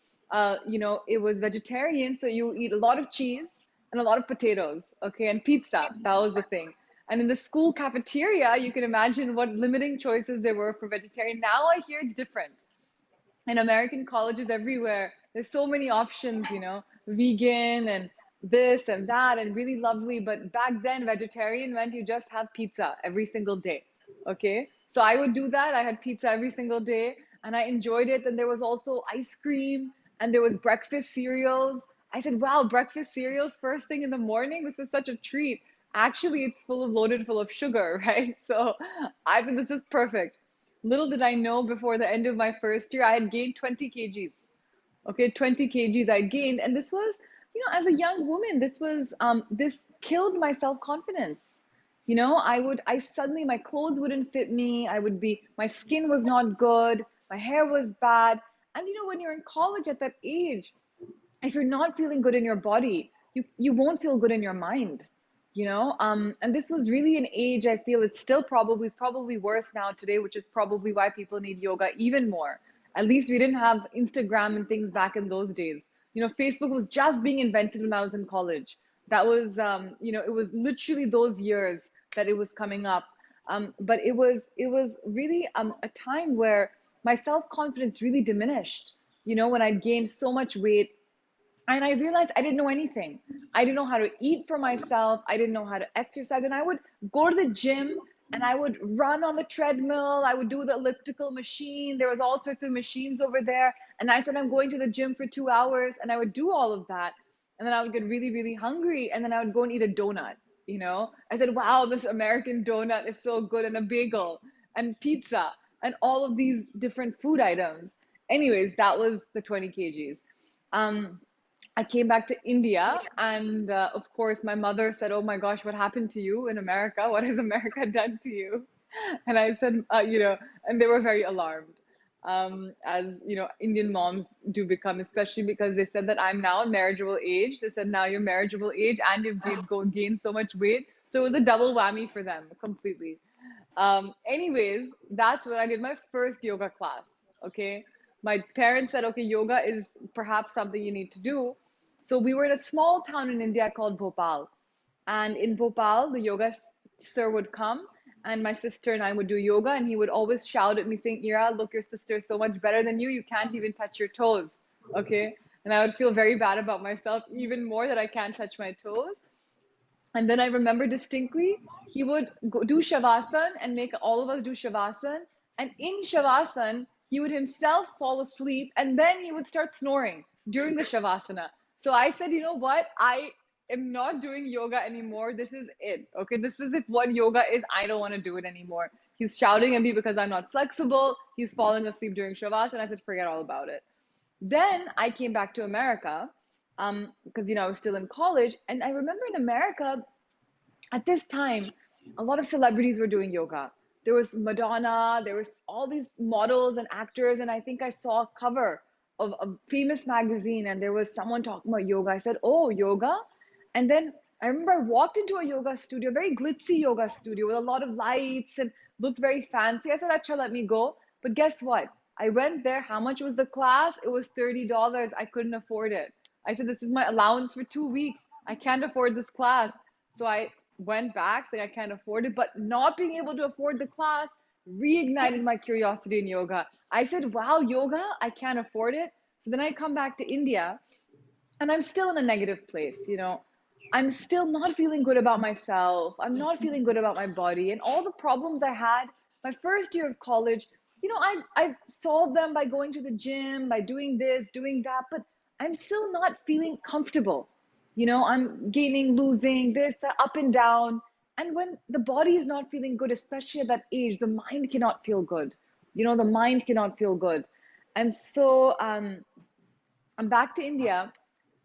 You know, it was vegetarian. So you eat a lot of cheese and a lot of potatoes, okay, and pizza. That was the thing. And in the school cafeteria, you can imagine what limiting choices there were for vegetarian. Now I hear it's different. In American colleges everywhere, there's so many options, you know, vegan and this and that and really lovely. But back then, vegetarian meant you just have pizza every single day, okay? So I would do that. I had pizza every single day and I enjoyed it. And there was also ice cream and there was breakfast cereals. I said, wow, breakfast cereals first thing in the morning. This is such a treat. Actually, it's loaded full of sugar, right? So I think this is perfect. Little did I know before the end of my first year, I had gained 20 kgs. Okay, 20 kgs I gained. And this was, you know, as a young woman, this killed my self-confidence. You know, I suddenly, my clothes wouldn't fit me. My skin was not good. My hair was bad. And, you know, when you're in college at that age, if you're not feeling good in your body, you won't feel good in your mind, you know? And this was really an age, I feel it's probably worse now today, which is probably why people need yoga even more. At least we didn't have Instagram and things back in those days. You know, Facebook was just being invented when I was in college. That was, you know, it was literally those years that it was coming up. But it was really a time where my self-confidence really diminished, you know, when I'd gained so much weight. And I realized I didn't know anything. I didn't know how to eat for myself. I didn't know how to exercise. And I would go to the gym and I would run on the treadmill. I would do the elliptical machine. There was all sorts of machines over there. And I said, I'm going to the gym for 2 hours. And I would do all of that. And then I would get really hungry. And then I would go and eat a donut, you know. I said, wow, this American donut is so good. And a bagel and pizza and all of these different food items. Anyways, that was the 20 kgs. I came back to India and of course my mother said, oh my gosh, what happened to you in America? What has America done to you? And I said, you know, and they were very alarmed, as you know, Indian moms do become, especially because they said that I'm now marriageable age. They said, now you're marriageable age and you've gained so much weight. So it was a double whammy for them completely. Anyways, that's when I did my first yoga class, okay? My parents said, okay, yoga is perhaps something you need to do. So we were in a small town in India called Bhopal. And in Bhopal, the yoga sir would come and my sister and I would do yoga and he would always shout at me saying, Ira, look, your sister is so much better than you. You can't even touch your toes, okay? And I would feel very bad about myself even more that I can't touch my toes. And then I remember distinctly, he would go do Shavasana and make all of us do Shavasana. And in Shavasana, he would himself fall asleep and then he would start snoring during the Shavasana. So I said, you know what? I am not doing yoga anymore. This is it. Okay. This is if what yoga is. I don't want to do it anymore. He's shouting at me because I'm not flexible. He's falling asleep during Shavasana. I said, forget all about it. Then I came back to America because I was still in college, and I remember in America at this time, a lot of celebrities were doing yoga. There was Madonna, there was all these models and actors, and I think I saw a cover of a famous magazine, and there was someone talking about yoga. I said, "Oh, yoga," and then I remember I walked into a yoga studio, very glitzy yoga studio with a lot of lights and looked very fancy. I said, "Acha, let me go." But guess what? I went there. How much was the class? It was $30. I couldn't afford it. I said, this is my allowance for 2 weeks. I can't afford this class. So I went back saying I can't afford it. But not being able to afford the class reignited my curiosity in yoga. I said, wow, yoga, I can't afford it. So then I come back to India and I'm still in a negative place. I'm still not feeling good about myself. I'm not feeling good about my body. And all the problems I had my first year of college, I solved them by going to the gym, by doing this, doing that, but I'm still not feeling comfortable. I'm gaining, losing, this, that, up and down. And when the body is not feeling good, especially at that age, the mind cannot feel good. The mind cannot feel good. And so I'm back to India.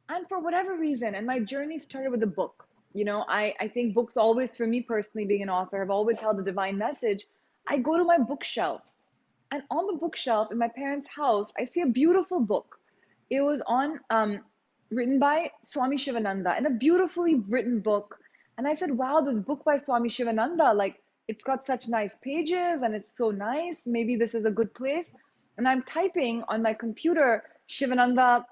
And for whatever reason, and my journey started with a book. I think books always, for me personally, being an author, have always held a divine message. I go to my bookshelf, and on the bookshelf in my parents' house, I see a beautiful book. It was written by Swami Shivananda, and a beautifully written book. And I said, wow, this book by Swami Shivananda, like, it's got such nice pages and it's so nice. Maybe this is a good place. And I'm typing on my computer, Shivananda,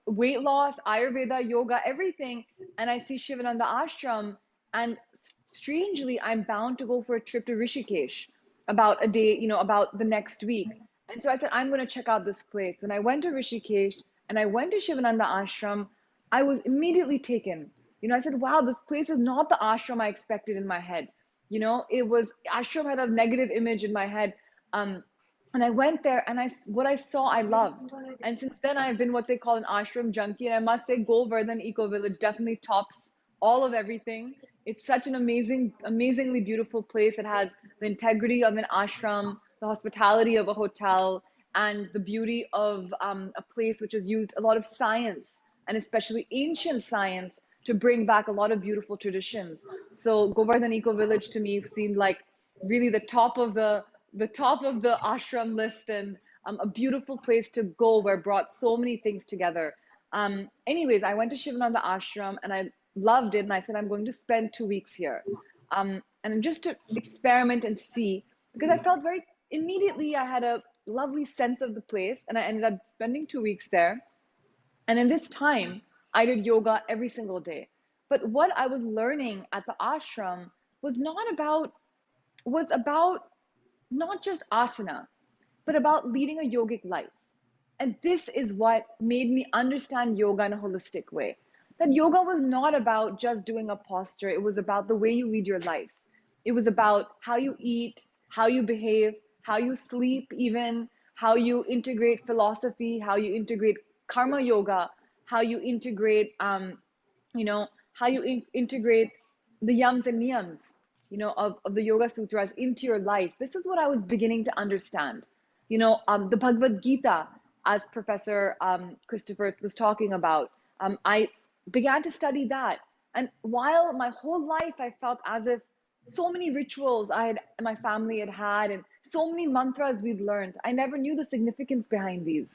weight loss, Ayurveda, yoga, everything. And I see Shivananda Ashram. And strangely, I'm bound to go for a trip to Rishikesh about a day, about the next week. And so I said, I'm going to check out this place. When I went to Rishikesh and I went to Shivananda Ashram, I was immediately taken. I said, wow, this place is not the ashram I expected in my head. It was, ashram had a negative image in my head. And I went there and what I saw, I loved. And since then I've been what they call an ashram junkie. And I must say Govardhan Eco Village definitely tops all of everything. It's such an amazingly beautiful place. It has the integrity of an ashram, the hospitality of a hotel, and the beauty of a place which has used a lot of science, and especially ancient science, to bring back a lot of beautiful traditions. So Govardhan Eco Village to me seemed like really the top of the ashram list, and a beautiful place to go where brought so many things together. Anyways, I went to Shivananda Ashram and I loved it. And I said, I'm going to spend 2 weeks here. And just to experiment and see, because I felt immediately I had a lovely sense of the place, and I ended up spending 2 weeks there. And in this time, I did yoga every single day. But what I was learning at the ashram was about not just asana, but about leading a yogic life. And this is what made me understand yoga in a holistic way. That yoga was not about just doing a posture. It was about the way you lead your life. It was about how you eat, how you behave, how you sleep even, how you integrate philosophy, how you integrate karma yoga, how you integrate, integrate the yams and niyams, of the Yoga Sutras into your life. This is what I was beginning to understand. The Bhagavad Gita, as Professor Christopher was talking about, I began to study that. And while my whole life I felt as if so many rituals my family had, and so many mantras we'd learned, I never knew the significance behind these.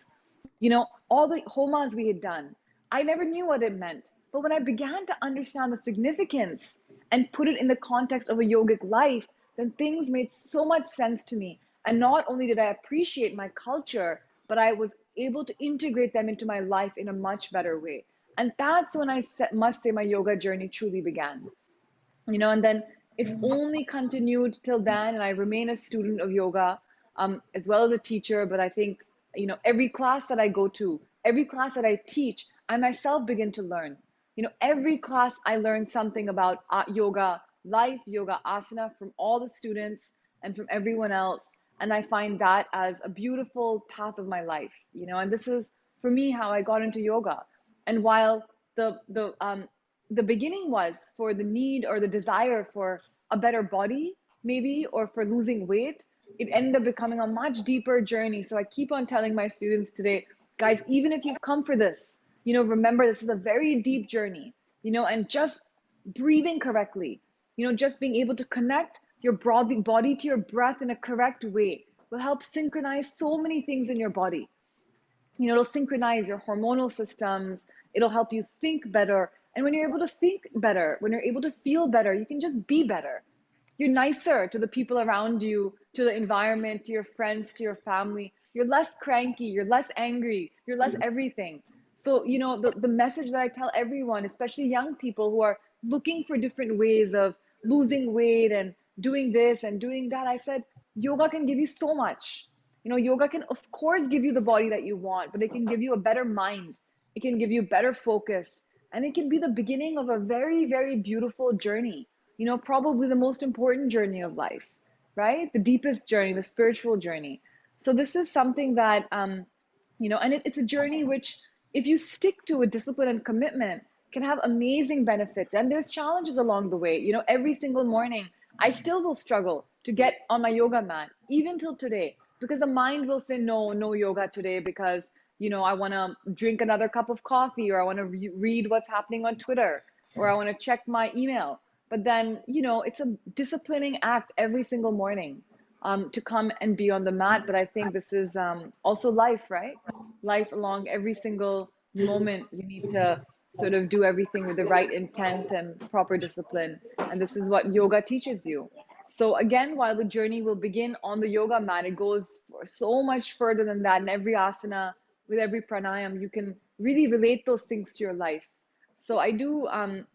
All the homas we had done, I never knew what it meant. But when I began to understand the significance and put it in the context of a yogic life, then things made so much sense to me. And not only did I appreciate my culture, but I was able to integrate them into my life in a much better way. And that's when I must say my yoga journey truly began. And then it's only continued till then, and I remain a student of yoga, as well as a teacher. But I think, every class that I go to, every class that I teach, I myself begin to learn. You know, every class I learned something about yoga life, yoga asana from all the students and from everyone else. And I find that as a beautiful path of my life, you know, and this is for me how I got into yoga. And while the beginning was for the need or the desire for a better body, maybe, or for losing weight, it ended up becoming a much deeper journey. So I keep on telling my students today, guys, even if you've come for this, you know, remember this is a very deep journey, you know, and just breathing correctly, you know, just being able to connect your body to your breath in a correct way will help synchronize so many things in your body. You know, it'll synchronize your hormonal systems. It'll help you think better. And when you're able to think better, when you're able to feel better, you can just be better. You're nicer to the people around you, to the environment, to your friends, to your family. You're less cranky, you're less angry, you're less everything. So, you know, the message that I tell everyone, especially young people who are looking for different ways of losing weight and doing this and doing that, I said, yoga can give you so much. You know, yoga can, of course, give you the body that you want, but it can give you a better mind. It can give you better focus. And it can be the beginning of a very, very beautiful journey. You know, probably the most important journey of life, right? The deepest journey, the spiritual journey. So this is something that, you know, and it's a journey which, if you stick to a discipline and commitment, can have amazing benefits. And there's challenges along the way. You know, every single morning, I still will struggle to get on my yoga mat, even till today, because the mind will say, no, no yoga today, because, you know, I want to drink another cup of coffee, or I want to read what's happening on Twitter, or I want to check my email. But then, you know, it's a disciplining act every single morning to come and be on the mat. But I think this is also life, right? Life along every single moment, you need to sort of do everything with the right intent and proper discipline. And this is what yoga teaches you. So again, while the journey will begin on the yoga mat, it goes so much further than that. In every asana, with every pranayam, you can really relate those things to your life. So I do,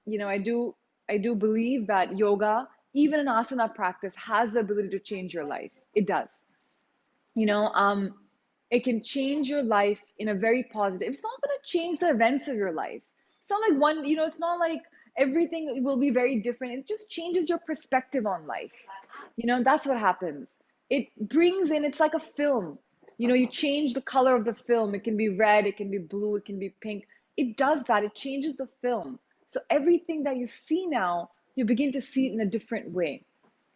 you know, I do believe that yoga, even an asana practice, has the ability to change your life. It does. You know, it can change your life in a very positive. It's not going to change the events of your life. It's not like one, you know, it's not like everything will be very different. It just changes your perspective on life. You know, that's what happens. It brings in, it's like a film. You know, you change the color of the film. It can be red, it can be blue, it can be pink. It does that. It changes the film. So everything that you see now, you begin to see it in a different way.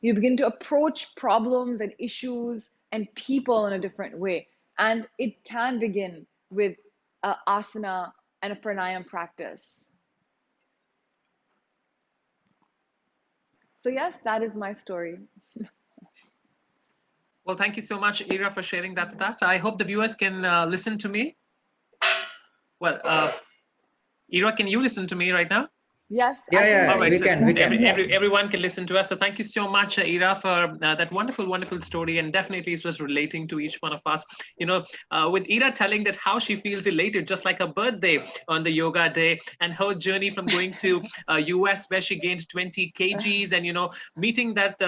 You begin to approach problems and issues and people in a different way. And it can begin with asana and a pranayam practice. So yes, that is my story. Well, thank you so much, Ira, for sharing that with us. I hope the viewers can listen to me. Well, Ira, can you listen to me right now? Yes. Yeah, All right, we so can. everyone can listen to us. So thank you so much, Ira, for that wonderful, wonderful story. And definitely it was relating to each one of us. You know, with Ira telling that how she feels elated, just like her birthday on the yoga day, and her journey from going to US where she gained 20 kgs, and, you know, meeting that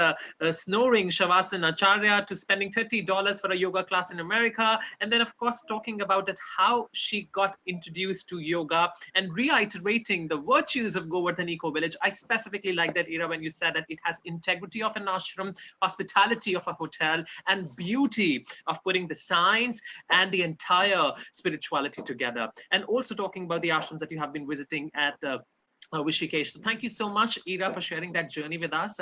snoring Shavasana Acharya, to spending $30 for a yoga class in America. And then, of course, talking about that how she got introduced to yoga and reiterating the virtues of Govardhan Eco Village. I specifically like that, Ira, when you said that it has integrity of an ashram, hospitality of a hotel, and beauty of putting the science and the entire spirituality together. And also talking about the ashrams that you have been visiting at Rishikesh. So thank you so much, Ira, for sharing that journey with us.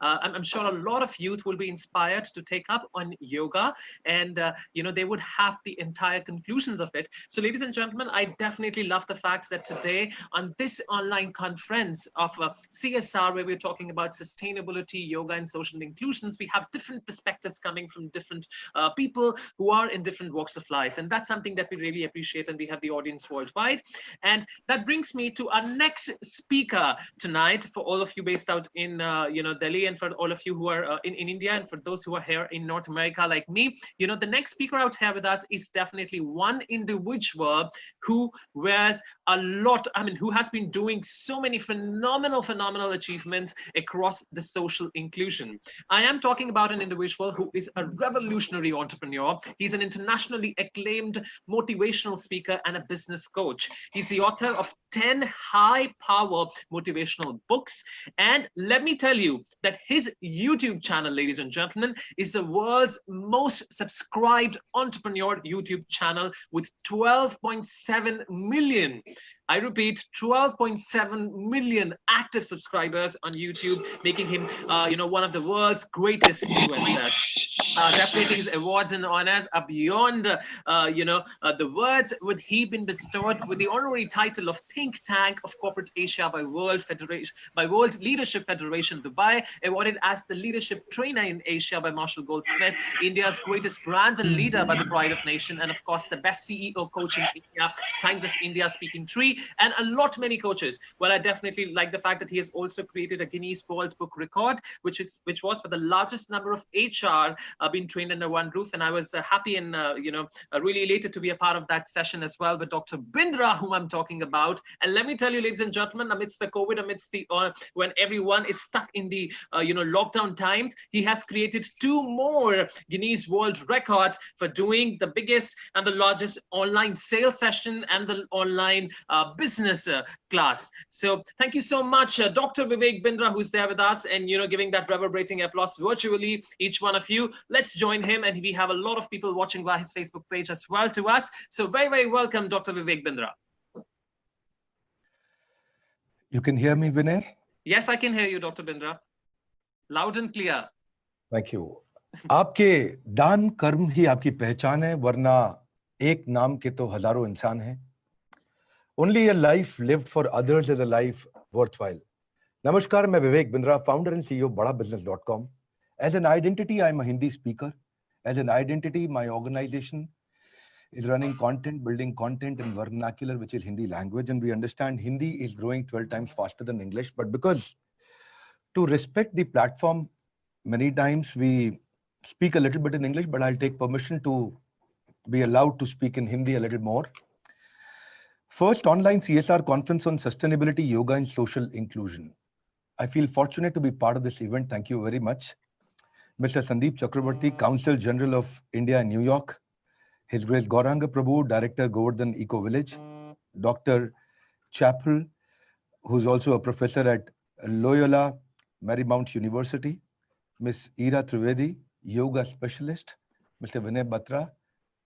I'm sure a lot of youth will be inspired to take up on yoga, and you know, they would have the entire conclusions of it. So ladies and gentlemen, I definitely love the fact that today on this online conference of CSR, where we're talking about sustainability, yoga, and social inclusions, we have different perspectives coming from different people who are in different walks of life. And that's something that we really appreciate, and we have the audience worldwide. And that brings me to our next speaker tonight for all of you based out in Delhi, and for all of you who are in India, and for those who are here in North America like me. The next speaker out here with us is definitely one individual who wears a lot, who has been doing so many phenomenal achievements across the social inclusion. I am talking about an individual who is a revolutionary entrepreneur. He's an internationally acclaimed motivational speaker and a business coach. He's the author of 10 high-power motivational books. And let me tell you that his YouTube channel, ladies and gentlemen, is the world's most subscribed entrepreneur YouTube channel with 12.7 million. I repeat, 12.7 million active subscribers on YouTube, making him, one of the world's greatest influencers. Definitely his awards and honors are beyond, the words, with he been bestowed with the honorary title of Think Tank of Corporate Asia by World Leadership Federation Dubai, awarded as the Leadership Trainer in Asia by Marshall Goldsmith, India's greatest brand and leader by the Pride of Nation, and of course the best CEO coach in India, Times of India Speaking Tree, and a lot many coaches. Well, I definitely like the fact that he has also created a Guinness World Book record, which was for the largest number of HR being trained under one roof. And I was happy and really elated to be a part of that session as well with Dr. Bindra, whom I'm talking about. And let me tell you, ladies and gentlemen, amidst the COVID, amidst the when everyone is stuck in the lockdown times, he has created 2 more Guinness World Records for doing the biggest and the largest online sales session and the online business class. So thank you so much, Dr. Vivek Bindra, who's there with us and giving that reverberating applause virtually, each one of you. Let's join him, and we have a lot of people watching via his Facebook page as well to us. So very, very welcome, Dr. Vivek Bindra. You can hear me, Vinay? Yes, I can hear you, Dr. Bindra. Loud and clear. Thank you. आपके दान कर्म ही आपकी पहचान है, वरना एक नाम के तो हजारों इंसान हैं. Only a life lived for others is a life worthwhile. Namaskar, मैं Vivek Bindra, founder and CEO of badabusiness.com. As an identity, I'm a Hindi speaker. As an identity, my organization is running content, building content in vernacular, which is Hindi language. And we understand Hindi is growing 12 times faster than English. But because to respect the platform, many times we speak a little bit in English, but I'll take permission to be allowed to speak in Hindi a little more. First online CSR conference on sustainability, yoga and social inclusion. I feel fortunate to be part of this event. Thank you very much. Mr. Sandeep Chakraborty, Counsel General of India in New York. His Grace Gauranga Prabhu, Director, Govardhan Eco Village. Dr. Chappell, who's also a professor at Loyola Marymount University. Ms. Ira Trivedi, Yoga Specialist. Mr. Vinay Batra,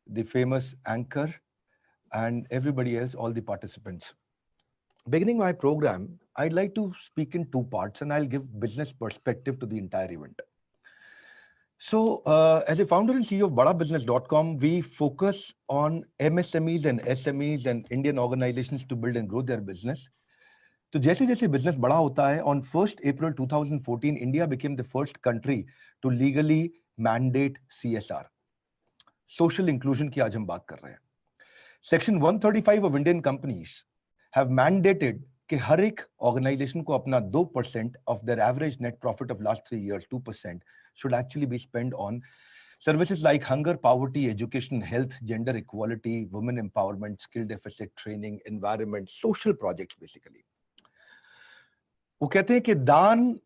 the famous anchor, and everybody else, all the participants. Beginning my program, I'd like to speak in 2 parts, and I'll give business perspective to the entire event. So as a founder and CEO of badabusiness.com, we focus on MSMEs and SMEs and Indian organizations to build and grow their business. So जैसे जैसे business बड़ा होता है, on 1st April 2014, India became the first country to legally mandate CSR. Social inclusion की आज हम बात कर रहे हैं. Section 135 of Indian companies have mandated कि हर एक organization को अपना 2% of their average net profit of last 3 years, 2%, should actually be spent on services like hunger, poverty, education, health, gender equality, women empowerment, skill deficit training, environment, social projects basically. वो कहते हैं कि दान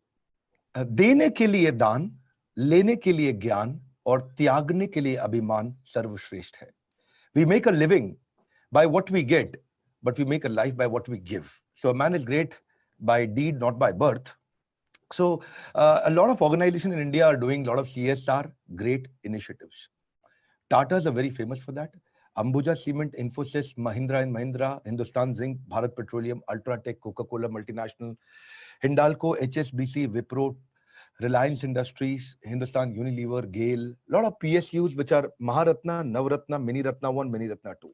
देने के लिए दान, लेने के लिए ज्ञान और त्यागने के लिए अभिमान सर्वश्रेष्ठ है. We make a living by what we get, but we make a life by what we give. So a man is great by deed, not by birth. So a lot of organizations in India are doing a lot of CSR, great initiatives. Tatas are very famous for that. Ambuja Cement, Infosys, Mahindra and Mahindra, Hindustan Zinc, Bharat Petroleum, Ultratech, Coca-Cola Multinational, Hindalco, HSBC, Wipro, Reliance Industries, Hindustan Unilever, GAIL, a lot of PSUs which are Maharatna, Navratna, Mini Ratna 1, Mini Ratna 2.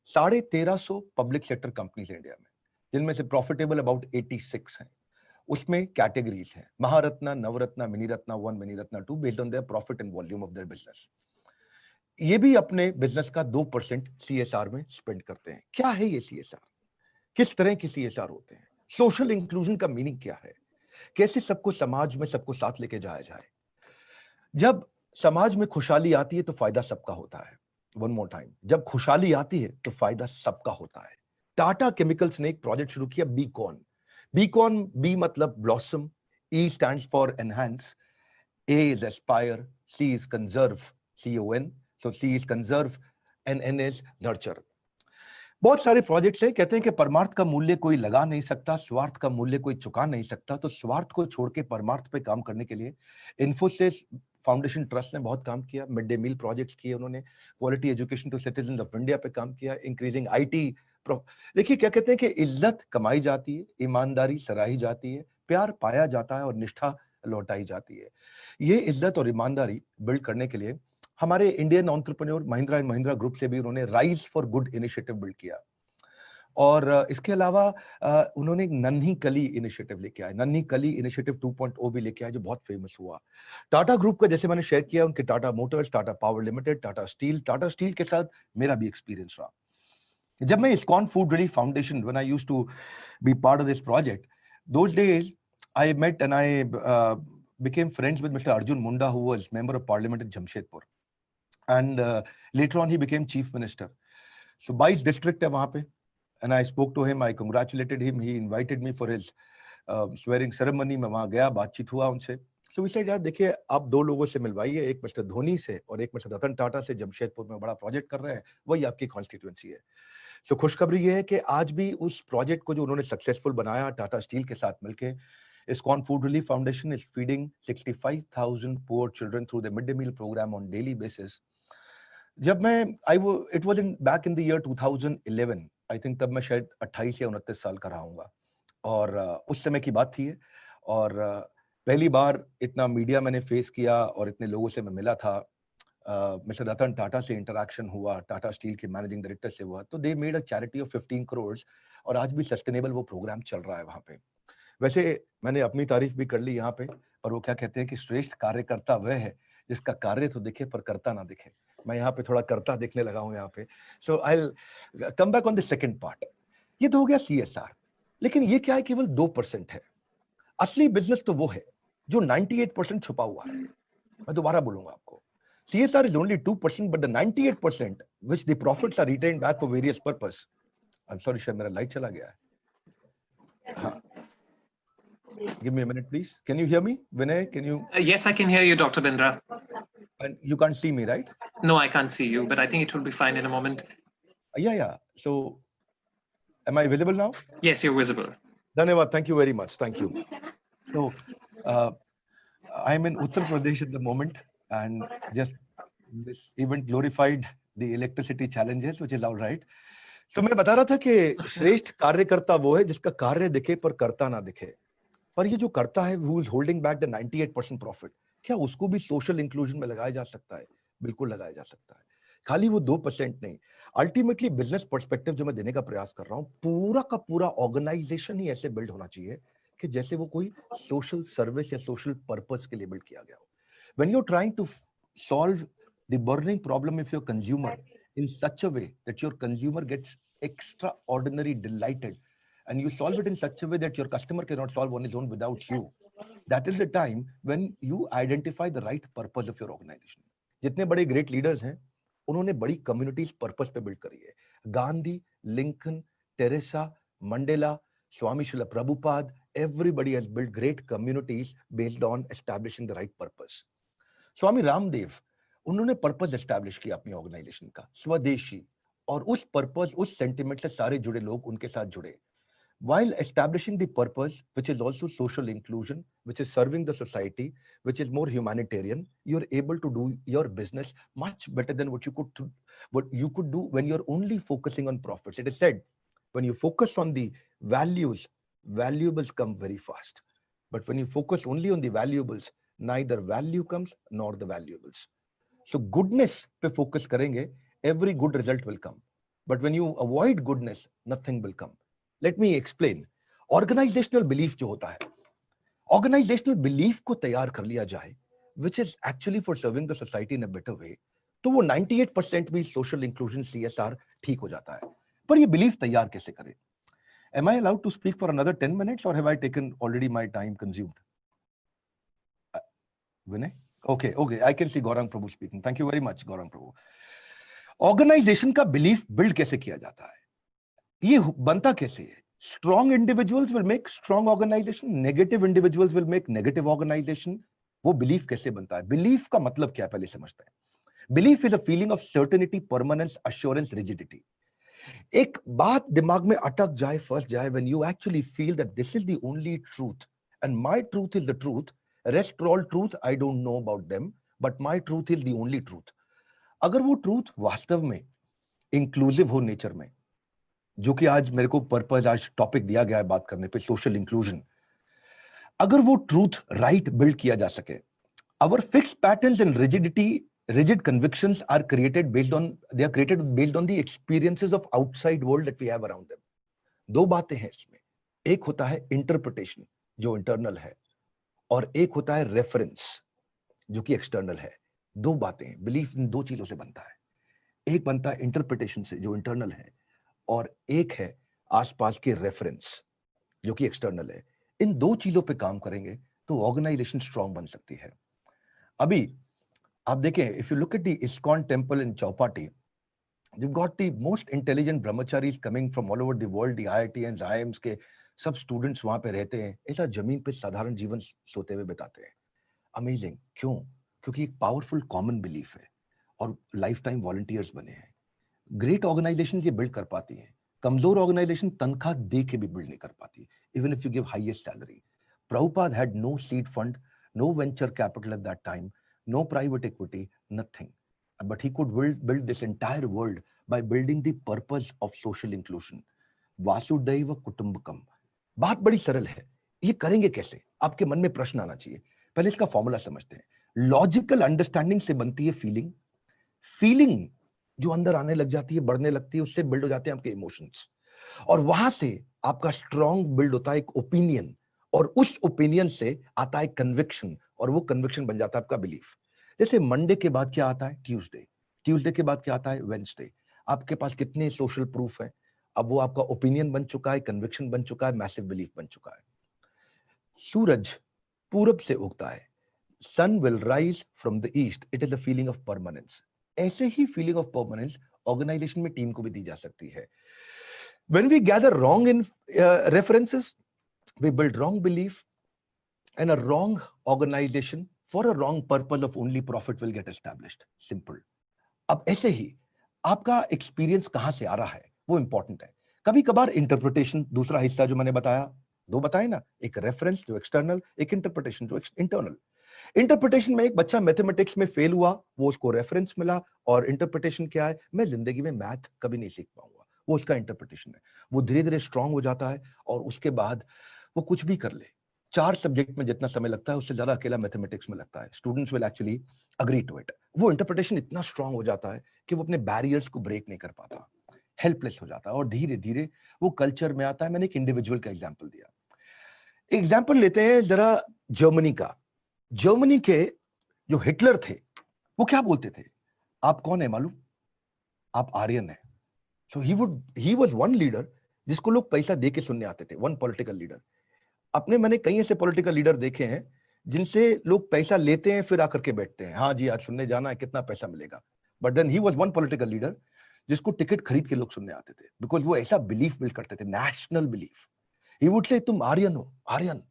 1350 public sector companies in India में, जिनमें से profitable about 86 हैं. उसमें categories हैं. Maharatna, Navratna, Mini Ratna 1, Mini Ratna 2 based on their profit and volume of their business. ये भी अपने business का 2% CSR में spend करते हैं. क्या है ये CSR? किस तरह के CSR होते हैं? सोशल इंक्लूजन का मीनिंग क्या है, कैसे सबको समाज में सबको साथ लेके जाया जाए। जब समाज में खुशहाली आती है तो फायदा सबका होता है। वन मोर टाइम, जब खुशहाली आती है तो फायदा सबका होता है। टाटा केमिकल्स ने एक प्रोजेक्ट शुरू किया, बीकॉन। बीकॉन, बी मतलब blossom, E stands for enhance, A is aspire, C is conserve, CON, so C is conserve and N is nurture. बहुत सारे प्रोजेक्ट्स हैं, कहते हैं कि परमार्थ का मूल्य कोई लगा नहीं सकता, स्वार्थ का मूल्य कोई चुका नहीं सकता। तो स्वार्थ को छोड़ के परमार्थ पे काम करने के लिए इन्फोसिस फाउंडेशन ट्रस्ट ने बहुत काम किया, मिड डे मील प्रोजेक्ट्स किए उन्होंने, quality education to citizen of India पे काम किया, इंक्रीजिंग IT। देखिए क्या कहते हैं कि इज्जत कमाई जाती है, ईमानदारी सराही जाती है, प्यार पाया जाता है और निष्ठा लौटाई जाती है। ये इज्जत और ईमानदारी बिल्ड करने के लिए हमारे Indian entrepreneur Mahindra and Mahindra group से भी उन्होंने rise for good initiative build किया। और इसके अलावा उन्होंने एक नन्ही कली इनिशिएटिव लेके आए, नन्ही कली इनिशिएटिव 2.0 भी लेके आए, जो बहुत फेमस हुआ। टाटा ग्रुप का जैसे मैंने शेयर किया, उनके Tata Motors, Tata Power Limited, Tata Steel के साथ मेरा भी एक्सपीरियंस रहा। जब मैं ISKCON Food Relief Foundation, when I used to be part of this project, those days I met and I became friends with Mr. Arjun Munda, who was member of parliament in Jamshedpur, and later on he became chief minister. So 22 district है वहाँ पे, and I spoke to him, I congratulated him, he invited me for his swearing ceremony. मैं वहाँ गया, बातचीत हुआ उनसे। So we said, यार देखिए आप दो लोगों से मिलवाइए, एक मिस्टर धोनी से और एक मिस्टर रतन टाटा से, जमशेदपुर में बड़ा प्रोजेक्ट कर रहे हैं, वही आपकी कॉन्स्टिट्यूएंसी है। So खुशखबरी ये है कि आज भी उस प्रोजेक्ट को जो उन्होंने सक्सेसफुल बनाया टाटा स्टील के साथ मिलके, ISKCON Food Relief Foundation is feeding 65,000 poor children through the midday meal program on daily basis. जब मैं it was back in the year 2011, I think तब मैं शायद 28 या 29 साल का रहा हूँगा, और उस समय की बात थी। और पहली बार इतना मीडिया मैंने फेस किया और इतने लोगों से मैं मिला था। मिस्टर रतन टाटा से इंटरेक्शन हुआ, टाटा स्टील के मैनेजिंग डायरेक्टर से हुआ, तो they made a charity of 15 crore, और आज भी सस्टेनेबल वो प्रोग्राम चल रहा है वहाँ पे। वैसे मैंने अपनी तारीफ भी कर ली यहाँ पे, और वो क्या कहते हैं कि श्रेष्ठ कार्यकर्ता वह है जिसका कार्य तो दिखे पर करता ना दिखे। मैं यहाँ पे थोड़ा करता देखने लगा हूँ यहाँ पे। So I will come back on the second part. ये तो हो गया CSR, लेकिन ये क्या है, केवल 2% है। असली बिजनेस तो वो है जो 98% छुपा हुआ है। मैं दोबारा बोलूंगा आपको, CSR is only 2%, but the 98% which the profits are retained back for various purpose. I'm sorry, शायद मेरा लाइट चला गया है। हाँ, give me a minute, please. Can you hear me, Vinay? Can you? Yes, I can hear you, Dr. Bindra. And you can't see me, right? No, I can't see you, but I think it will be fine in a moment. Yeah. So, am I visible now? Yes, you're visible. Dhanyavad. Thank you very much. Thank you. So, I'm in Uttar Pradesh at the moment, and just this event glorified the electricity challenges, which is all right. So, मैं बता रहा था कि श्रेष्ठ कार्यकर्ता वो है जिसका कार्य दिखे पर करता ना दिखे। पर ये जो करता है, who is holding back the 98% profit, क्या उसको भी सोशल इंक्लूजन में लगाया जा सकता है? बिल्कुल लगाया जा सकता है। खाली वो 2% नहीं, अल्टीमेटली बिजनेस पर्सपेक्टिव जो मैं देने का प्रयास कर रहा हूँ, पूरा का पूरा ऑर्गेनाइजेशन ही ऐसे बिल्ड होना चाहिए कि जैसे वो कोई सोशल सर्विस या सोशल पर्पस के लिए बिल्ड किया गया हो। When you're trying to solve the burning problem of your consumer in such a way that your consumer gets extraordinary delighted, and you solve it in such a way that your customer cannot solve on his own without you, that is the time when you identify the right purpose of your organization. जितने बड़े great leaders हैं, उन्होंने बड़ी communities purpose पे build करी है। Gandhi, Lincoln, Teresa, Mandela, Swami Shila Prabhupada, everybody has built great communities based on establishing the right purpose. Swami Ramdev, उन्होंने purpose establish किया अपनी ऑर्गेनाइजेशन का, स्वदेशी, और उस पर्पस, उस सेंटिमेंट से सारे जुड़े लोग उनके साथ जुड़े। While establishing the purpose, which is also social inclusion, which is serving the society, which is more humanitarian, you're able to do your business much better than what you could do when you're only focusing on profits. It is said, when you focus on the values, valuables come very fast. But when you focus only on the valuables, neither value comes nor the valuables. So goodness पे focus करेंगे, every good result will come. But when you avoid goodness, nothing will come. Let me explain. Organizational belief जो होता है, organizational belief को तैयार कर लिया जाए, which is actually for serving the society in a better way, तो वो 98% भी social inclusion CSR ठीक हो जाता है। पर ये belief तैयार कैसे करें? Am I allowed to speak for another 10 minutes or have I taken already my time consumed? Vinay? Okay, I can see Gaurang Prabhu speaking. Thank you very much, Gaurang Prabhu. Organization का belief build कैसे किया जाता है? ये बनता कैसे है? Strong individuals will make strong organization, negative individuals will make negative organization. वो belief कैसे बनता है? Belief का मतलब क्या है पहले समझते हैं. Belief is a feeling of certainty, permanence, assurance, rigidity. एक बात दिमाग में अटक जाए, फंस जाए, when you actually feel that this is the only truth and my truth is the truth, rest all truth I don't know about them, but my truth is the only truth. अगर वो truth वास्तव में inclusive हो nature में, जो कि आज मेरे को पर्पस आज टॉपिक दिया गया है बात करने पे, सोशल इंक्लूजन, अगर वो ट्रूथ राइट बिल्ड किया जा सके, our fixed patterns and rigid convictions are created based on the experiences of outside world that we have around them. दो बातें हैं इसमें, एक होता है इंटरप्रिटेशन जो इंटरनल है और एक होता है रेफरेंस जो कि एक्सटर्नल है. दो बातें, बिलीफ इन दो चीजों से बनता है. एक बनता है इंटरप्रिटेशन से जो इंटरनल है और एक है आसपास के रेफरेंस जो कि एक्सटर्नल है. इन दो चीजों पे काम करेंगे तो ऑर्गेनाइजेशन स्ट्रांग बन सकती है. अभी आप देखें, if you look at the ISKCON temple in Chowpatty, you got the most intelligent brahmacharis coming from all over the world, the IITians, IIMs के सब स्टूडेंट्स वहां पे रहते हैं, ऐसा जमीन पे साधारण जीवन सोते हुए बिताते हैं. अमेजिंग. क्यों? क्योंकि एक पावरफुल कॉमन बिलीफ है और लाइफ टाइम वॉलंटियर्स बने हैं. ग्रेट ऑर्गेनाइजेशन ये बिल्ड कर पाती है. कमजोर ऑर्गेनाइजेशन तनख्वाह दे के भी बिल्ड नहीं कर पाती, even if you give highest salary. Prabhupada had no seed fund, no venture capital at that time, no private equity, nothing. But he could build this entire world by building the purpose of social inclusion. Vasudhaiva Kutumbakam. बात बड़ी सरल है. ये करेंगे कैसे? आपके मन में प्रश्न आना चाहिए. पहले इसका फॉर्मूला समझते हैं. लॉजिकल अंडरस्टैंडिंग से बनती है फीलिंग. फीलिंग जो अंदर आने लग जाती है, बढ़ने लगती है, उससे बिल्ड हो जाते हैं आपके इमोशंस और वहां से आपका स्ट्रॉन्ग बिल्ड होता है एक ओपिनियन और उस ओपिनियन से आता है कन्विक्शन और वो कन्विक्शन बन जाता है आपका बिलीफ. जैसे मंडे के बाद क्या आता है? ट्यूसडे. ट्यूसडे के बाद क्या आता है? वेडनेसडे. आपके पास कितने सोशल प्रूफ है? अब वो आपका ओपिनियन बन चुका है, कन्विक्शन बन चुका है, मैसिव बिलीफ बन चुका है. सूरज पूरब से उगता है. Sun will rise from the east. It is a feeling of permanence. ऐसे ही फीलिंग ऑफ परमानेंस ऑर्गेनाइजेशन में टीम को भी दी जा सकती है. When we gather wrong in references, we build wrong belief and a wrong organization for a wrong purpose of only profit will get established. Simple. अब ऐसे ही आपका एक्सपीरियंस कहां से आ रहा है वो इंपॉर्टेंट है. कभी कभार इंटरप्रिटेशन, दूसरा हिस्सा जो मैंने बताया, दो बताए ना, एक रेफरेंस जो एक्सटर्नल, एक इंटरप्रिटेशन जो इंटरनल. इंटरप्रिटेशन में एक बच्चा मैथमेटिक्स में फेल हुआ, वो उसको रेफरेंस मिला, और इंटरप्रिटेशन क्या है? मैं जिंदगी में मैथ कभी नहीं सीख पाऊंगा, वो उसका इंटरप्रिटेशन है. वो धीरे धीरे स्ट्रांग हो जाता है और उसके बाद वो कुछ भी कर ले. 4 सब्जेक्ट में जितना समय लगता है उससे ज्यादा अकेला मैथमेटिक्स में लगता है. Students will actually agree to it. वो इंटरप्रिटेशन इतना स्ट्रांग हो जाता है कि वो अपने बैरियर्स को ब्रेक नहीं कर पाता, हेल्पलेस हो जाता है और धीरे धीरे वो कल्चर में आता है. मैंने एक इंडिविजुअल का एग्जाम्पल दिया. एग्जाम्पल लेते हैं जरा जर्मनी का. जर्मनी के जो हिटलर थे वो क्या बोलते थे? आप कौन है मालूम? आप आर्यन है. So he was one leader जिसको लोग पैसा दे के सुनने आते थे. One political leader. अपने मैंने कई ऐसे पॉलिटिकल लीडर देखे हैं जिनसे लोग पैसा लेते हैं फिर आकर के बैठते हैं, हाँ जी आज सुनने जाना है, कितना पैसा मिलेगा. But then he was one political leader जिसको टिकट खरीद के लोग सुनने आते थे, बिकॉज वो ऐसा बिलीफ बिल्ड करते थे, national belief. He would say तुम आर्यन हो, आर्यन.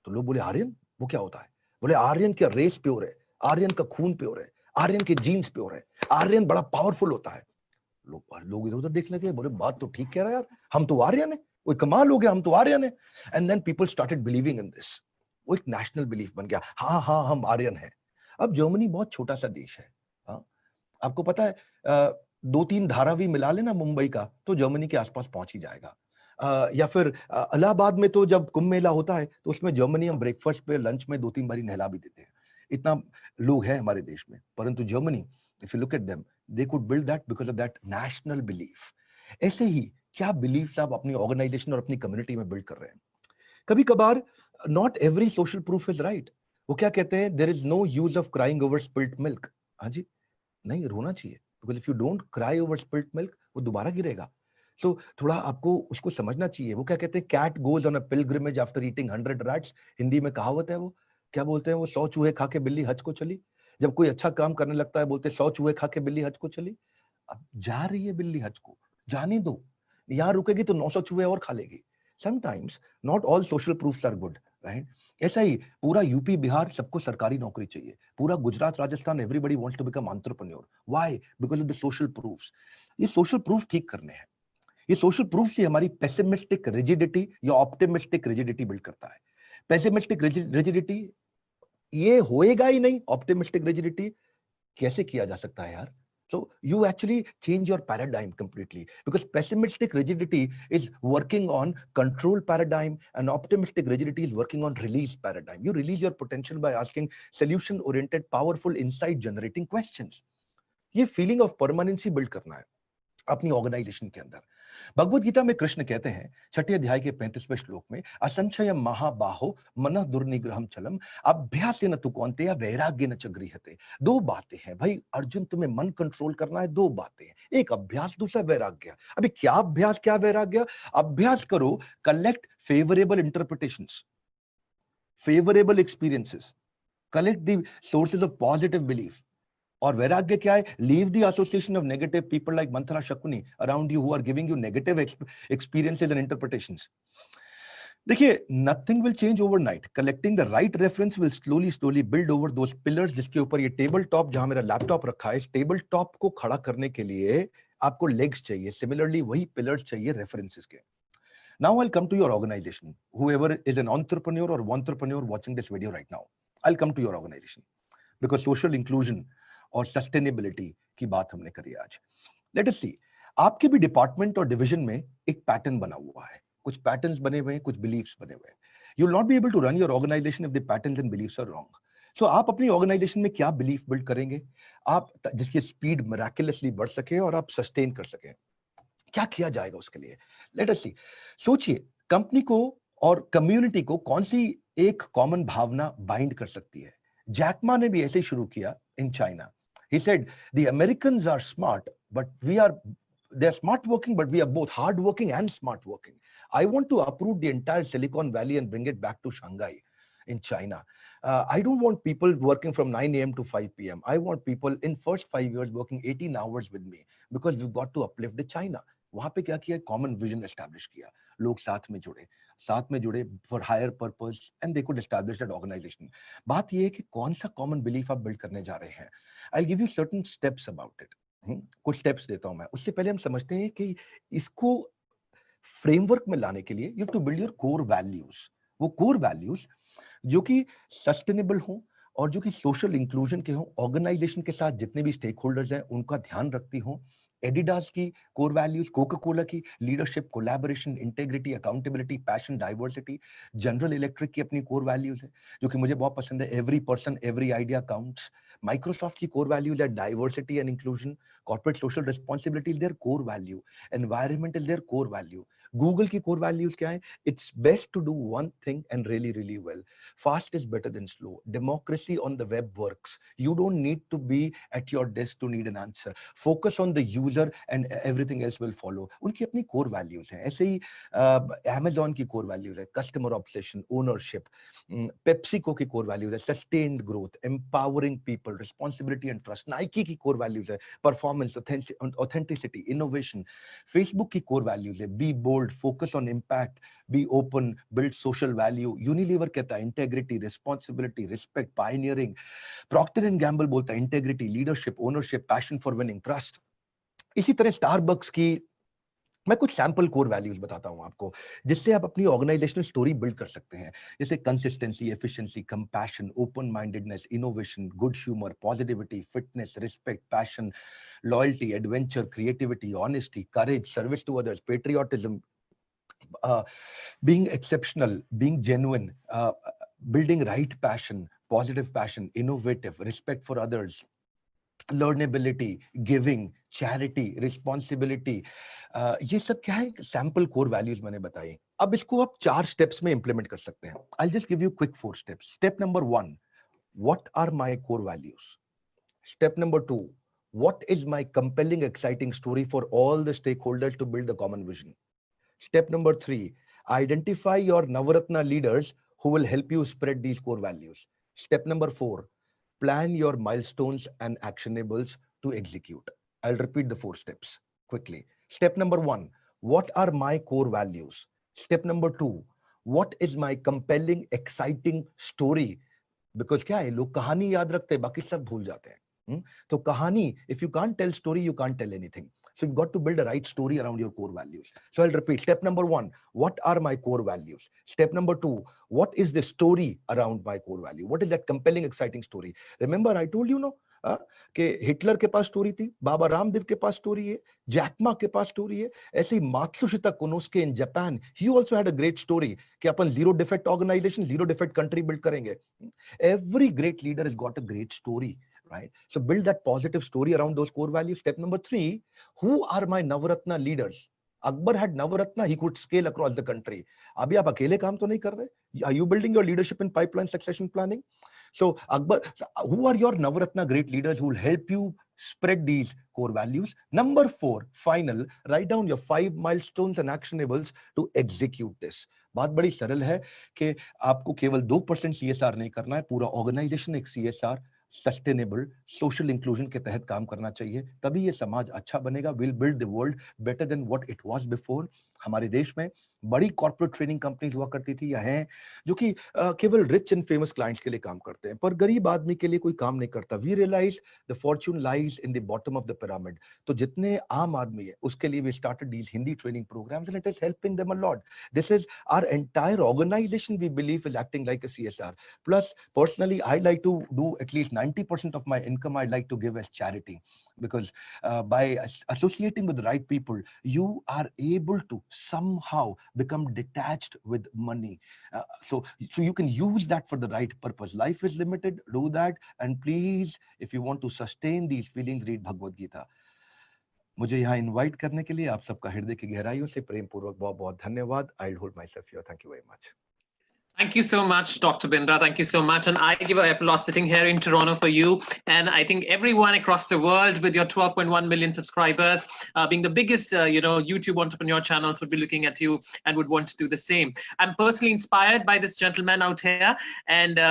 तो लोग बोले आर्यन वो क्या होता है? बोले आर्यन का रेस प्योर है, आर्यन का खून प्योर है, आर्यन के जीन्स प्योर है, आर्यन बड़ा पावरफुल होता है. लोग इधर उधर देखने लगे, बोले बात तो ठीक कह रहा है यार, हम तो आर्यन है, कोई कमाल हो गया, हम तो आर्यन है. And then people started believing in this. वो एक नेशनल बिलीफ बन गया, हाँ हाँ हम आर्यन है. अब जर्मनी बहुत छोटा सा देश है. हाँ आपको पता है 2-3 धारावी मिला लेना मुंबई का तो जर्मनी के आसपास पहुंच ही जाएगा. या फिर इलाहाबाद में तो जब कुंभ मेला होता है तो उसमें जर्मनी हम ब्रेकफास्ट पे लंच में 2-3 बारी नहला भी देते हैं. इतना लोग हैं हमारे देश में. परंतु Germany, if you look at them, they could build that because of that national belief. ऐसे ही क्या बिलीफ आप अपनी ऑर्गेनाइजेशन और अपनी कम्युनिटी में बिल्ड कर रहे हैं. कभी कभार not every social proof is right. वो क्या कहते हैं? There is no use of crying over spilt milk. हाँ जी, नहीं रोना चाहिए, because if you don't cry over spilt milk वो दोबारा गिरेगा. सो थोड़ा आपको उसको समझना चाहिए। वो क्या कहते हैं, cat goes on a pilgrimage after eating 100 rats. Hindi में कहावत है, वो क्या बोलते हैं, वो 100 चूहे खा के बिल्ली हज को चली। जब कोई अच्छा काम करने लगता है बोलते 100 चूहे खा के बिल्ली हज को चली। अब जा रही है बिल्ली हज को, जाने दो, यहाँ रुकेगी तो 900 चूहे और खा लेगी। Sometimes not all social proofs are good, right. ऐसा ही पूरा यूपी बिहार सबको सरकारी नौकरी चाहिए, पूरा Gujarat Rajasthan everybody wants to become entrepreneur. Why? Because of the social proofs. ये सोशल प्रूफ ठीक करने हैं। ये सोशल प्रूफ से हमारी पेसिमिस्टिक रिजिडिटी या ऑप्टिमिस्टिक रिजिडिटी बिल्ड करता है। पेसिमिस्टिक रिजिडिटी ये होएगा ही नहीं, ऑप्टिमिस्टिक रिजिडिटी कैसे किया जा सकता है यार? So you actually change your paradigm completely, because pessimistic rigidity is working on control paradigm and optimistic rigidity is working on release paradigm. You release your potential by asking solution oriented powerful insight generating questions. ये feeling of permanency build करना है अपनी organisation के अंदर। भगवद गीता में कृष्ण कहते हैं 6ठे अध्याय के 35वें श्लोक में, असंशयम महाबाहो मनः दुर्निग्रहम चलम अभ्यासेन तु कौन्तेय वैराग्येन च गृह्यते। दो बातें हैं भाई अर्जुन, तुम्हें मन कंट्रोल करना है, दो बातें हैं, एक अभ्यास, दूसरा वैराग्य। अभी क्या अभ्यास क्या वैराग्य? अभ्यास करो, collect favourable interpretations, favourable experiences, collect the sources of positive belief. और वैराग्य क्या है? Leave the association of negative people like Manthara Shakuni around you who are giving you negative experiences and interpretations. देखिए, nothing will change overnight. Collecting the right reference will slowly build over those pillars, जिसके ऊपर ये table top, जहां मेरा laptop रखा है, table top को खड़ा करने के लिए आपको लेग्स चाहिए, सिमिलरली वही पिलर्स चाहिए रेफरेंसेस के। Now I'll come to your organization. Whoever is an entrepreneur or entrepreneur watching this video right now, I'll come to your organization because social inclusion और सस्टेनेबिलिटी की बात हमने करी आज। लेट अस सी, आपके भी डिपार्टमेंट और डिवीजन में एक पैटर्न बना हुआ है, कुछ पैटर्न्स बने हुए हैं, कुछ बिलीफ्स बने हुए हैं। You will not be able to run your organisation if the patterns and beliefs are wrong. So आप अपनी ऑर्गेनाइजेशन में क्या बिलीफ बिल्ड करेंगे आप, जिसकी स्पीड मिराकुलसली बढ़ सके और आप सस्टेन कर सकें? क्या किया जाएगा उसके लिए? लेट अस सी, सोचिए कंपनी को और कम्युनिटी को कौन सी एक कॉमन भावना बाइंड कर सकती है। जैकमा ने भी ऐसे ही शुरू किया in China. He said, the Americans are smart, but they're smart working, but we are both hard working and smart working. I want to uproot the entire Silicon Valley and bring it back to Shanghai in China. I don't want people working from 9 a.m. to 5 p.m. I want people in first 5 years working 18 hours with me because we've got to uplift the China. वहां पे क्या किया? Common vision establish किया, लोग साथ में जुड़े for higher purpose and they could establish that organisation. बात ये है कि कौन सा कॉमन बिलीफ आप बिल्ड करने जा रहे हैं। I give you certain steps about it. कुछ स्टेप्स देता हूं मैं, उससे पहले हम समझते हैं कि इसको फ्रेमवर्क में लाने के लिए you have to build your core values. वो कोर वैल्यूज जो कि सस्टेनेबल हो और जो कि सोशल इंक्लूजन के हो, ऑर्गेनाइजेशन के साथ जितने भी स्टेक होल्डर्स हैं उनका ध्यान रखती हो। एडिडास की कोर वैल्यूज, कोका कोला की leadership, collaboration, integrity, accountability, passion, diversity. General electric की अपनी कोर वैल्यूज है जो कि मुझे बहुत पसंद है, every person every idea counts. Microsoft की कोर वैल्यूज है diversity and inclusion, corporate social responsibility is their core value, environment is their core value. Google की कोर वैल्यूज क्या है? It's best to do one thing and really well, fast is better than slow, democracy on the web works, you don't need to be at your desk to need an answer, focus on the user and everything else will follow. उनकी अपनी core values हैं। ऐसे ही Amazon की core values है customer obsession, ownership. PepsiCo की core values है sustained growth, empowering people, responsibility and trust. Nike की कोर वैल्यूज है परफॉर्मेंस, ऑथेंटिसिटी, इनोवेशन। फेसबुक की कोर वैल्यूज है be bold, focus on impact, be open, build social value. Unilever कहता है integrity, responsibility, respect, pioneering. Procter and Gamble बोलता है integrity, leadership, ownership, passion for winning, trust. इसी तरह Starbucks की मैं कुछ सैंपल कोर वैल्यूज बताता हूं आपको जिससे आप अपनी ऑर्गेनाइजेशनल स्टोरी बिल्ड कर सकते हैं, जैसे consistency, efficiency, compassion, open mindedness, innovation, good humour, positivity, fitness, respect, passion, loyalty, adventure, creativity, honesty, courage, service to others, patriotism, being exceptional, being genuine, building right passion, positive passion, innovative, respect for others, learnability, giving, charity, responsibility। ये सब क्या है? Sample core values मैंने बताई। अब इसको आप 4 steps में इंप्लीमेंट कर सकते हैं। I'll just give you quick 4 steps. Step number 1, what are my core values? Step number 2, what is my compelling, exciting story for all the stakeholders to build a common vision? Step number 3, identify your Navaratna leaders who will help you spread these core values. Step number 4, plan your milestones and actionables to execute. I'll repeat the 4 steps quickly. Step number 1, what are my core values? Step number 2, what is my compelling, exciting story? Because क्या है, लोग कहानी याद रखते हैं, बाकी सब भूल जाते हैं. तो कहानी, if you can't tell story, you can't tell anything. So you've got to build a right story around your core values. So I'll repeat. Step number 1, what are my core values? Step number 2, what is the story around my core value? What is that compelling, exciting story? Remember, I told you, no, कि Hitler के पास story थी, बाबा रामदेव के पास story है, Jack Ma के पास story है, ऐसे ही Matsushita कोनोस्के in Japan, he also had a great story कि अपन zero defect organization, zero defect country build करेंगे. Every great leader has got a great story, right? So build that positive story around those core values. Step number 3, who are my Navaratna leaders? Akbar had Navaratna, he could scale across the country. Abhi aap akele kaam to nahi kar rahe? Are you building your leadership in pipeline succession planning? So Akbar, who are your Navaratna great leaders who will help you spread these core values? Number 4, final, write down your 5 milestones and actionables to execute this. बात बड़ी सरल है कि आपको केवल 2% CSR नहीं करना है, पूरा ऑर्गेनाइजेशन एक CSR सस्टेनेबल सोशल इंक्लूजन के तहत काम करना चाहिए, तभी ये समाज अच्छा बनेगा. Will build the world better than what it was before. हमारे देश में बड़ी कॉर्पोरेट ट्रेनिंग कंपनीज हुआ करती थी या हैं जो कि केवल रिच एंड फेमस क्लाइंट्स के लिए काम करते हैं, पर गरीब आदमी के लिए कोई काम नहीं करता. We realise the fortune lies in the bottom of the pyramid. तो जितने आम आदमी है उसके लिए we started these Hindi training programmes and it is helping them a lot. This is our entire organisation we believe is acting like a CSR. Plus, personally, I like to do at least 90% of my income I like to give as charity, because by associating with the right people, you are able to somehow become detached with money. So you can use that for the right purpose. Life is limited, do that. And please, if you want to sustain these feelings, read Bhagavad Gita. मुझे यहाँ invite करने के लिए आप सबका हृदय की गहराइयों से प्रेम पूर्वक बहुत बहुत धन्यवाद. I'll hold myself here. Thank you very much. Thank you so much, Dr. Bindra. Thank you so much. And I give an applause sitting here in Toronto for you. And I think everyone across the world with your 12.1 million subscribers, being the biggest, YouTube entrepreneur channels would be looking at you and would want to do the same. I'm personally inspired by this gentleman out here. And,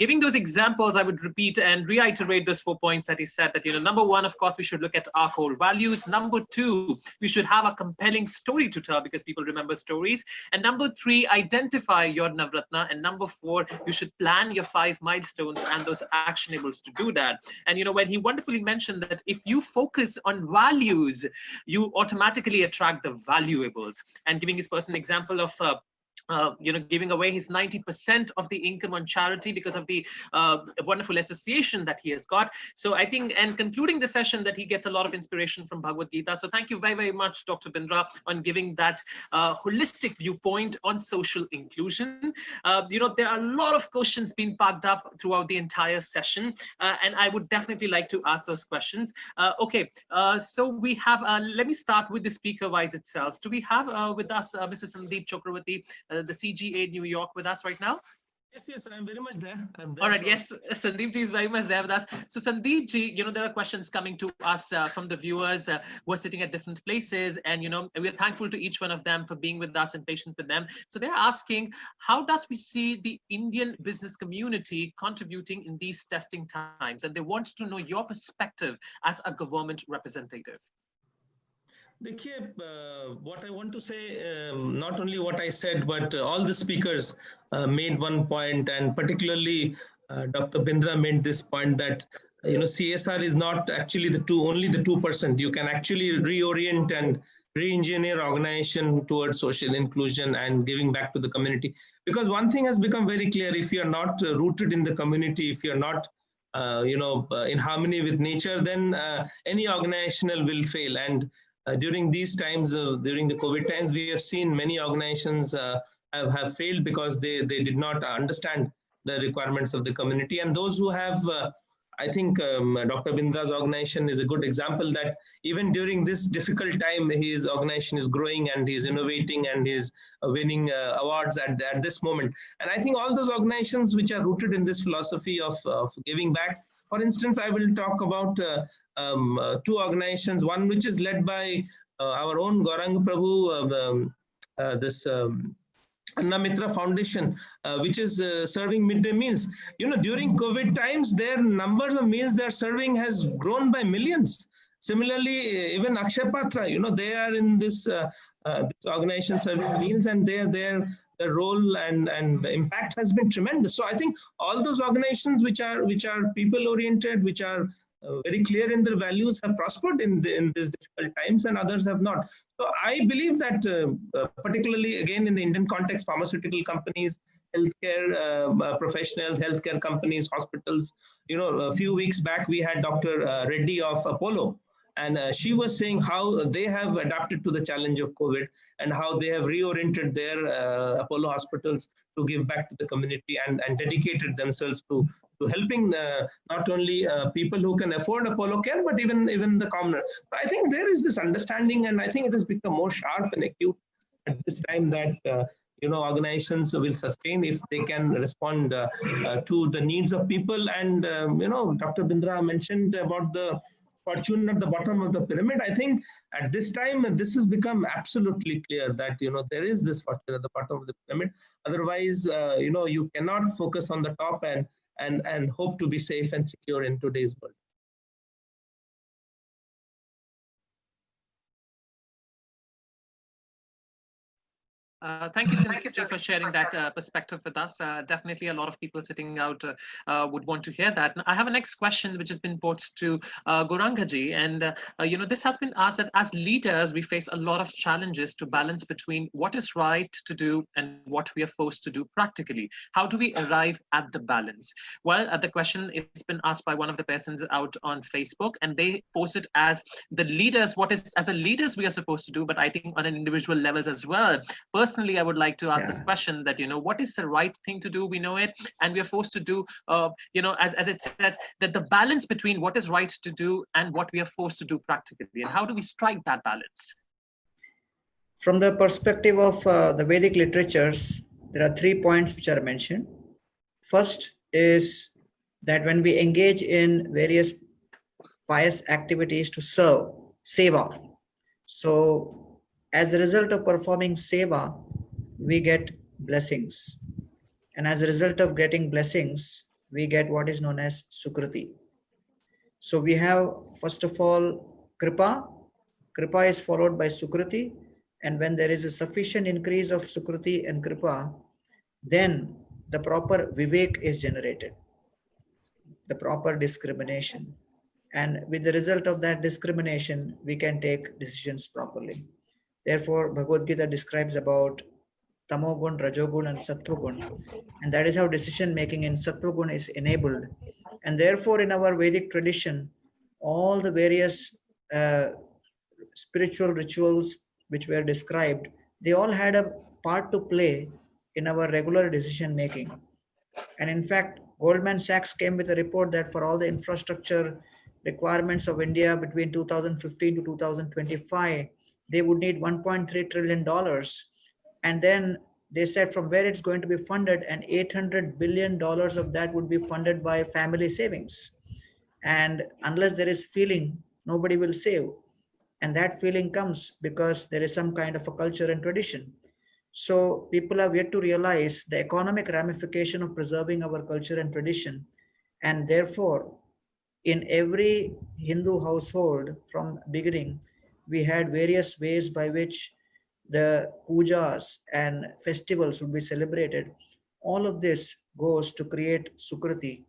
giving those examples, I would repeat and reiterate those 4 points that he said that, number 1, of course, we should look at our core values. Number 2, we should have a compelling story to tell because people remember stories. And number 3, identify your Navratna. And number 4, you should plan your 5 milestones and those actionables to do that. And when he wonderfully mentioned that if you focus on values, you automatically attract the valuables. And giving his personal example of giving away his 90% of the income on charity because of the wonderful association that he has got. So I think, and concluding the session, that he gets a lot of inspiration from Bhagavad Gita. So thank you very, very much, Dr. Bindra, on giving that holistic viewpoint on social inclusion. There are a lot of questions being parked up throughout the entire session, and I would definitely like to ask those questions. So we have, let me start with the speaker wise itself. Do we have with us Mr. Sandeep Chakravarti, the CGA New York, with us right now? Yes, I'm very much there. All right, yes, Sandeep ji is very much there with us. So Sandeep ji, there are questions coming to us from the viewers who are sitting at different places, and we are thankful to each one of them for being with us and patient with them. So they're asking, how does we see the Indian business community contributing in these testing times? And they want to know your perspective as a government representative. What I want to say, not only what I said, but all the speakers made one point, and particularly Dr. Bindra made this point that CSR is not actually only the 2%. You can actually reorient and re-engineer organization towards social inclusion and giving back to the community. Because one thing has become very clear: if you are not rooted in the community, if you are not in harmony with nature, then any organizational will fail. And during these times, during the COVID times, we have seen many organizations have failed because they did not understand the requirements of the community. And those who have, I think Dr. Bindra's organization is a good example that even during this difficult time, his organization is growing and he's innovating and he's winning awards at this moment. And I think all those organizations which are rooted in this philosophy of giving back For instance, I will talk about two organizations, one which is led by our own Gaurang Prabhu, Anna Mitra Foundation, which is serving midday meals. During COVID times, their numbers of meals they're serving has grown by millions. Similarly, even Akshay Patra, they are in this organization serving meals, and their role and impact has been tremendous. So I think all those organizations which are people oriented, which are very clear in their values, have prospered in these difficult times, and others have not. So I believe that particularly again in the Indian context, pharmaceutical companies, healthcare professionals, healthcare companies, hospitals. A few weeks back we had Dr. Reddy of Apollo, and she was saying how they have adapted to the challenge of COVID and how they have reoriented their Apollo hospitals to give back to the community and dedicated themselves to helping not only people who can afford Apollo care, but even the commoner. So I think there is this understanding, and I think it has become more sharp and acute at this time that organizations will sustain if they can respond to the needs of people. And Dr. Bindra mentioned about the fortune at the bottom of the pyramid. I think at this time this has become absolutely clear that there is this fortune at the bottom of the pyramid. Otherwise, you cannot focus on the top and hope to be safe and secure in today's world. Thank you so much for sharing that perspective with us. Definitely a lot of people sitting out would want to hear that. I have a next question which has been put to Gaurangaji, and this has been asked that as leaders we face a lot of challenges to balance between what is right to do and what we are forced to do practically. How do we arrive at the balance? Well, the question it's been asked by one of the persons out on Facebook, and they posted as the leaders, what is as a leaders we are supposed to do, but I think on an individual levels as well. Personally, I would like to ask this question that, what is the right thing to do? We know it, and we are forced to do, as it says, that the balance between what is right to do and what we are forced to do practically. And how do we strike that balance? From the perspective of the Vedic literatures, there are 3 points which are mentioned. First is that when we engage in various pious activities to serve, seva. So as a result of performing seva, we get blessings. And as a result of getting blessings, we get what is known as sukriti. So we have, first of all, kripa. Kripa is followed by sukriti. And when there is a sufficient increase of sukriti and kripa, then the proper vivek is generated, the proper discrimination. And with the result of that discrimination, we can take decisions properly. Therefore, Bhagavad Gita describes about tamogun, rajogun, and sattvagun, and that is how decision making in sattvagun is enabled. And therefore, in our Vedic tradition, all the various spiritual rituals which were described, they all had a part to play in our regular decision making. And in fact, Goldman Sachs came with a report that for all the infrastructure requirements of India between 2015 to 2025, they would need $1.3 trillion. And then they said from where it's going to be funded, and $800 billion of that would be funded by family savings. And unless there is feeling, nobody will save. And that feeling comes because there is some kind of a culture and tradition. So people have yet to realize the economic ramification of preserving our culture and tradition. And therefore, in every Hindu household from beginning, we had various ways by which the pujas and festivals would be celebrated. All of this goes to create sukriti.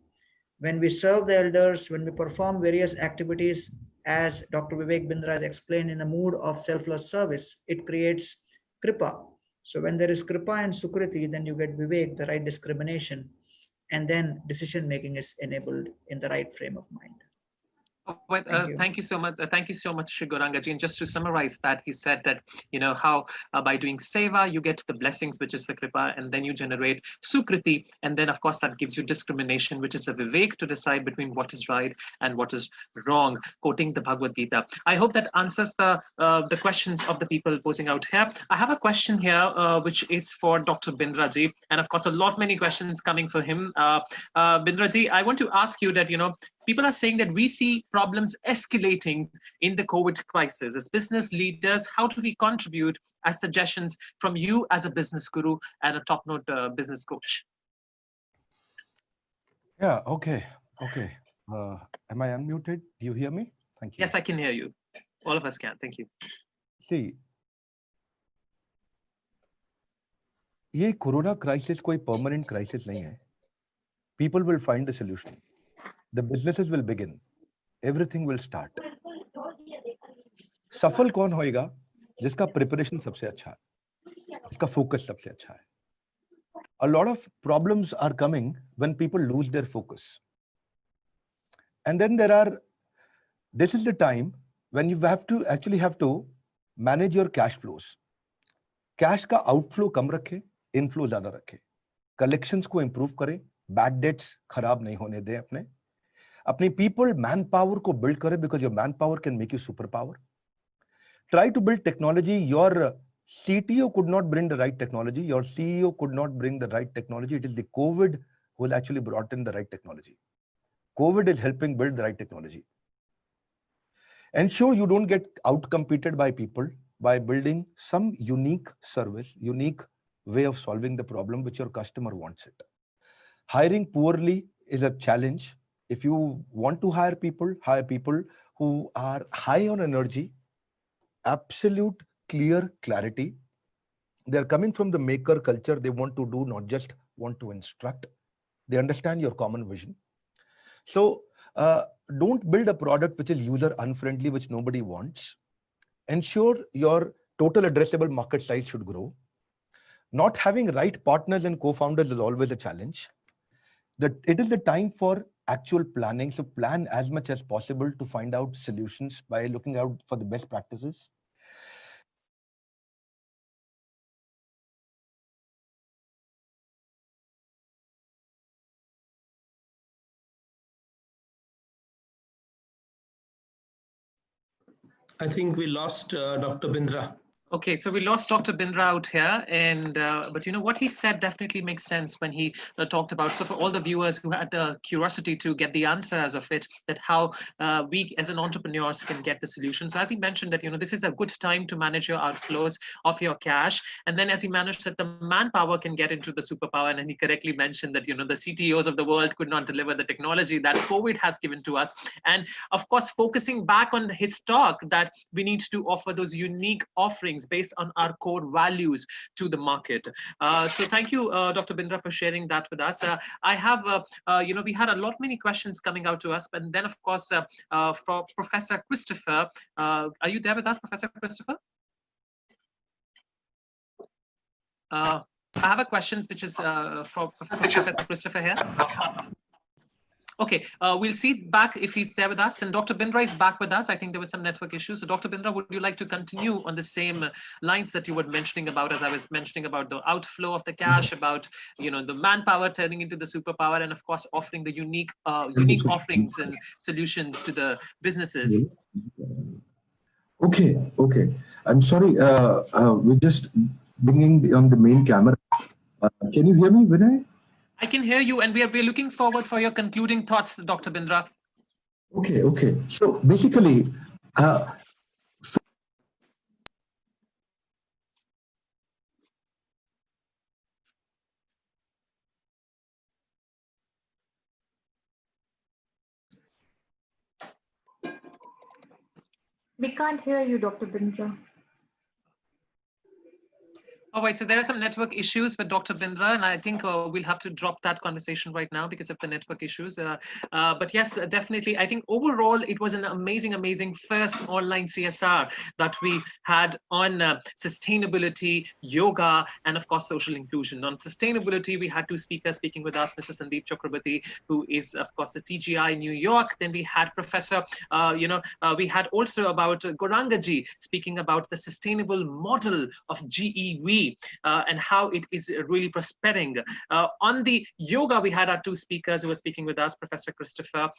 When we serve the elders, when we perform various activities, as Dr. Vivek Bindra has explained, in a mood of selfless service, it creates kripa. So when there is kripa and sukriti, then you get vivek, the right discrimination, and then decision making is enabled in the right frame of mind. Thank you so much. Thank you so much, Shri Gaurangaji. And just to summarize that, he said that, how by doing seva, you get the blessings, which is the kripa, and then you generate sukriti. And then, of course, that gives you discrimination, which is the vivek to decide between what is right and what is wrong, quoting the Bhagavad Gita. I hope that answers the questions of the people posing out here. I have a question here, which is for Dr. Bindraji. And of course, many questions coming for him. Bindraji, I want to ask you that, people are saying that we see problems escalating in the COVID crisis. As business leaders, how do we contribute as suggestions from you as a business guru and a top-notch business coach? Yeah, okay. Am I unmuted? Do you hear me? Thank you. Yes, I can hear you. All of us can. Thank you. See, ये corona crisis कोई permanent crisis नहीं है. People will find the solution. The businesses will begin. Everything will start. सफल कौन होएगा? जिसका preparation सबसे अच्छा है, जिसका फोकस सबसे अच्छा है. A lot of problems are coming when people lose their focus. And then this is the time when you have to manage your cash flows. Cash का outflow कम रखे, inflow ज़्यादा रखे. Collections को improve करें, bad debts खराब नहीं होने दें अपने people manpower को build करें, because your manpower can make you superpower. Try to build technology. Your CTO could not bring the right technology. Your CEO could not bring the right technology. It is the COVID who has actually brought in the right technology. COVID is helping build the right technology. Ensure you don't get outcompeted by people by building some unique service, unique way of solving the problem which your customer wants it. Hiring poorly is a challenge. If you want to hire people who are high on energy, absolute clear clarity. They're coming from the maker culture. They want to do, not just want to instruct. They understand your common vision. So don't build a product which is user unfriendly, which nobody wants. Ensure your total addressable market size should grow. Not having right partners and co-founders is always a challenge. It is the time for actual planning. So plan as much as possible to find out solutions by looking out for the best practices. I think we lost Dr. Bindra. Okay, so we lost Dr. Bindra out here, and but you know what he said definitely makes sense when he talked about. So for all the viewers who had the curiosity to get the answers of it, that how we as an entrepreneurs can get the solution. So as he mentioned that this is a good time to manage your outflows of your cash, and then as he managed that the manpower can get into the superpower, and then he correctly mentioned that the CTOs of the world could not deliver the technology that COVID has given to us, and of course focusing back on his talk that we need to offer those unique offerings based on our core values to the market. So thank you, Dr. Bindra, for sharing that with us. I have, we had a lot many questions coming out to us, but then of course, for Professor Christopher, are you there with us, Professor Christopher? I have a question which is for Professor Christopher here. Okay, we'll see back if he's there with us. And Dr. Bindra is back with us. I think there was some network issues. So Dr. Bindra, would you like to continue on the same lines that you were mentioning about, as I was mentioning about the outflow of the cash, about the manpower turning into the superpower, and of course offering the unique offerings and solutions to the businesses? Okay. I'm sorry. We're just bringing on the main camera. Can you hear me, Vinay? I can hear you, and we're looking forward for your concluding thoughts, Dr. Bindra. Okay. So basically, We can't hear you, Dr. Bindra. All right, so there are some network issues with Dr. Bindra, and I think we'll have to drop that conversation right now because of the network issues. But yes, definitely, I think overall it was an amazing first online CSR that we had on sustainability, yoga, and of course social inclusion. On sustainability, we had two speakers speaking with us, Mr. Sandeep Chakrabarti, who is of course the CGI New York. Then we had Professor, we had also about Gorangaji speaking about the sustainable model of GEV. see and how it is really prospering. On the yoga, we had our two speakers who were speaking with us, Professor Christopher,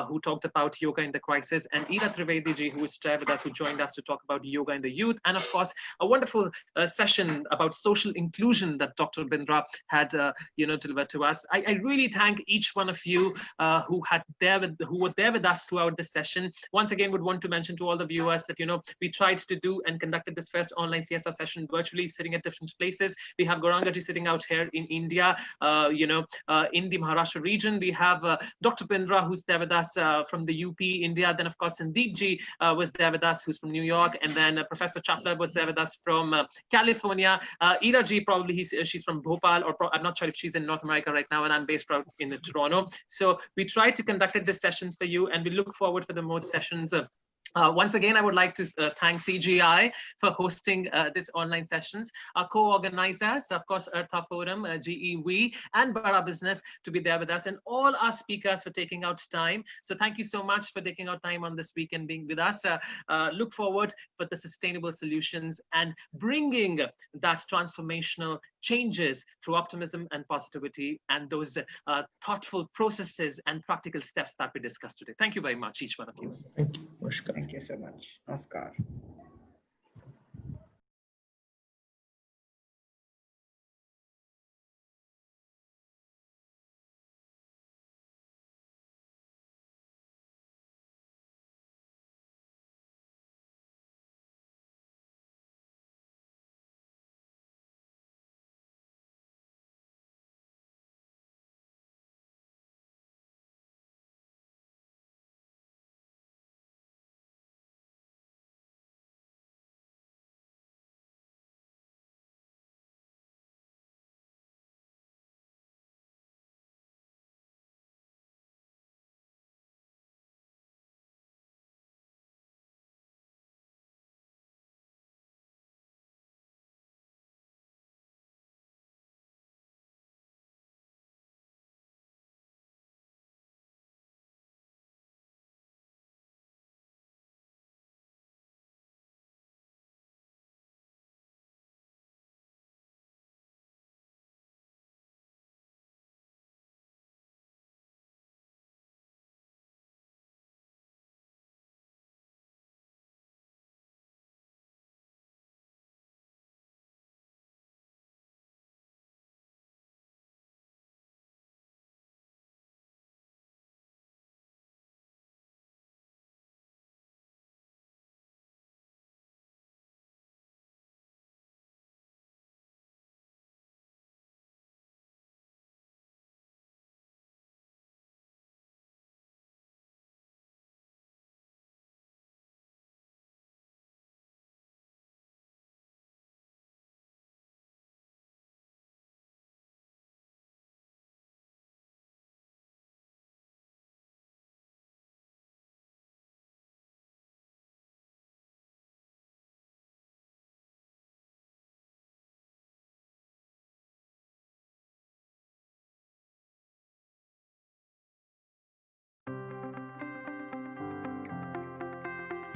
who talked about yoga in the crisis, and Ira Trivedi ji, who is there with us, who joined us to talk about yoga in the youth, and of course, a wonderful session about social inclusion that Dr. Bindra had delivered to us. I really thank each one of you who were there with us throughout the session. Once again, would want to mention to all the viewers that we tried to do and conducted this first online CSR session virtually, sitting at different places. We have Gaurangaji sitting out here in India, in the Maharashtra region. We have Dr. Bindra, who's there with us from the UP, India. Then of course Sandeep ji was there with us, who's from New York, and then Professor Chapter was there with us from California. Ira ji, probably she's from Bhopal, or I'm not sure if she's in North America right now, and I'm based out in Toronto. So we tried to conduct these sessions for you, and we look forward for the more sessions. Once again, I would like to thank CGI for hosting this online sessions. Our co-organizers, of course, Eartha Forum, GEV, and Bara Business to be there with us, and all our speakers for taking out time. So thank you so much for taking out time on this week and being with us. Look forward for the sustainable solutions and bringing that transformational changes through optimism and positivity and those thoughtful processes and practical steps that we discussed today. Thank you very much, each one of you. Thank you. Namaskar. Thank you so much. Namaskar.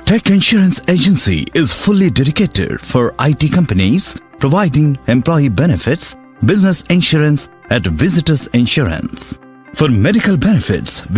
Tech Insurance Agency is fully dedicated for IT companies, providing employee benefits, business insurance at Visitors Insurance. For medical benefits, we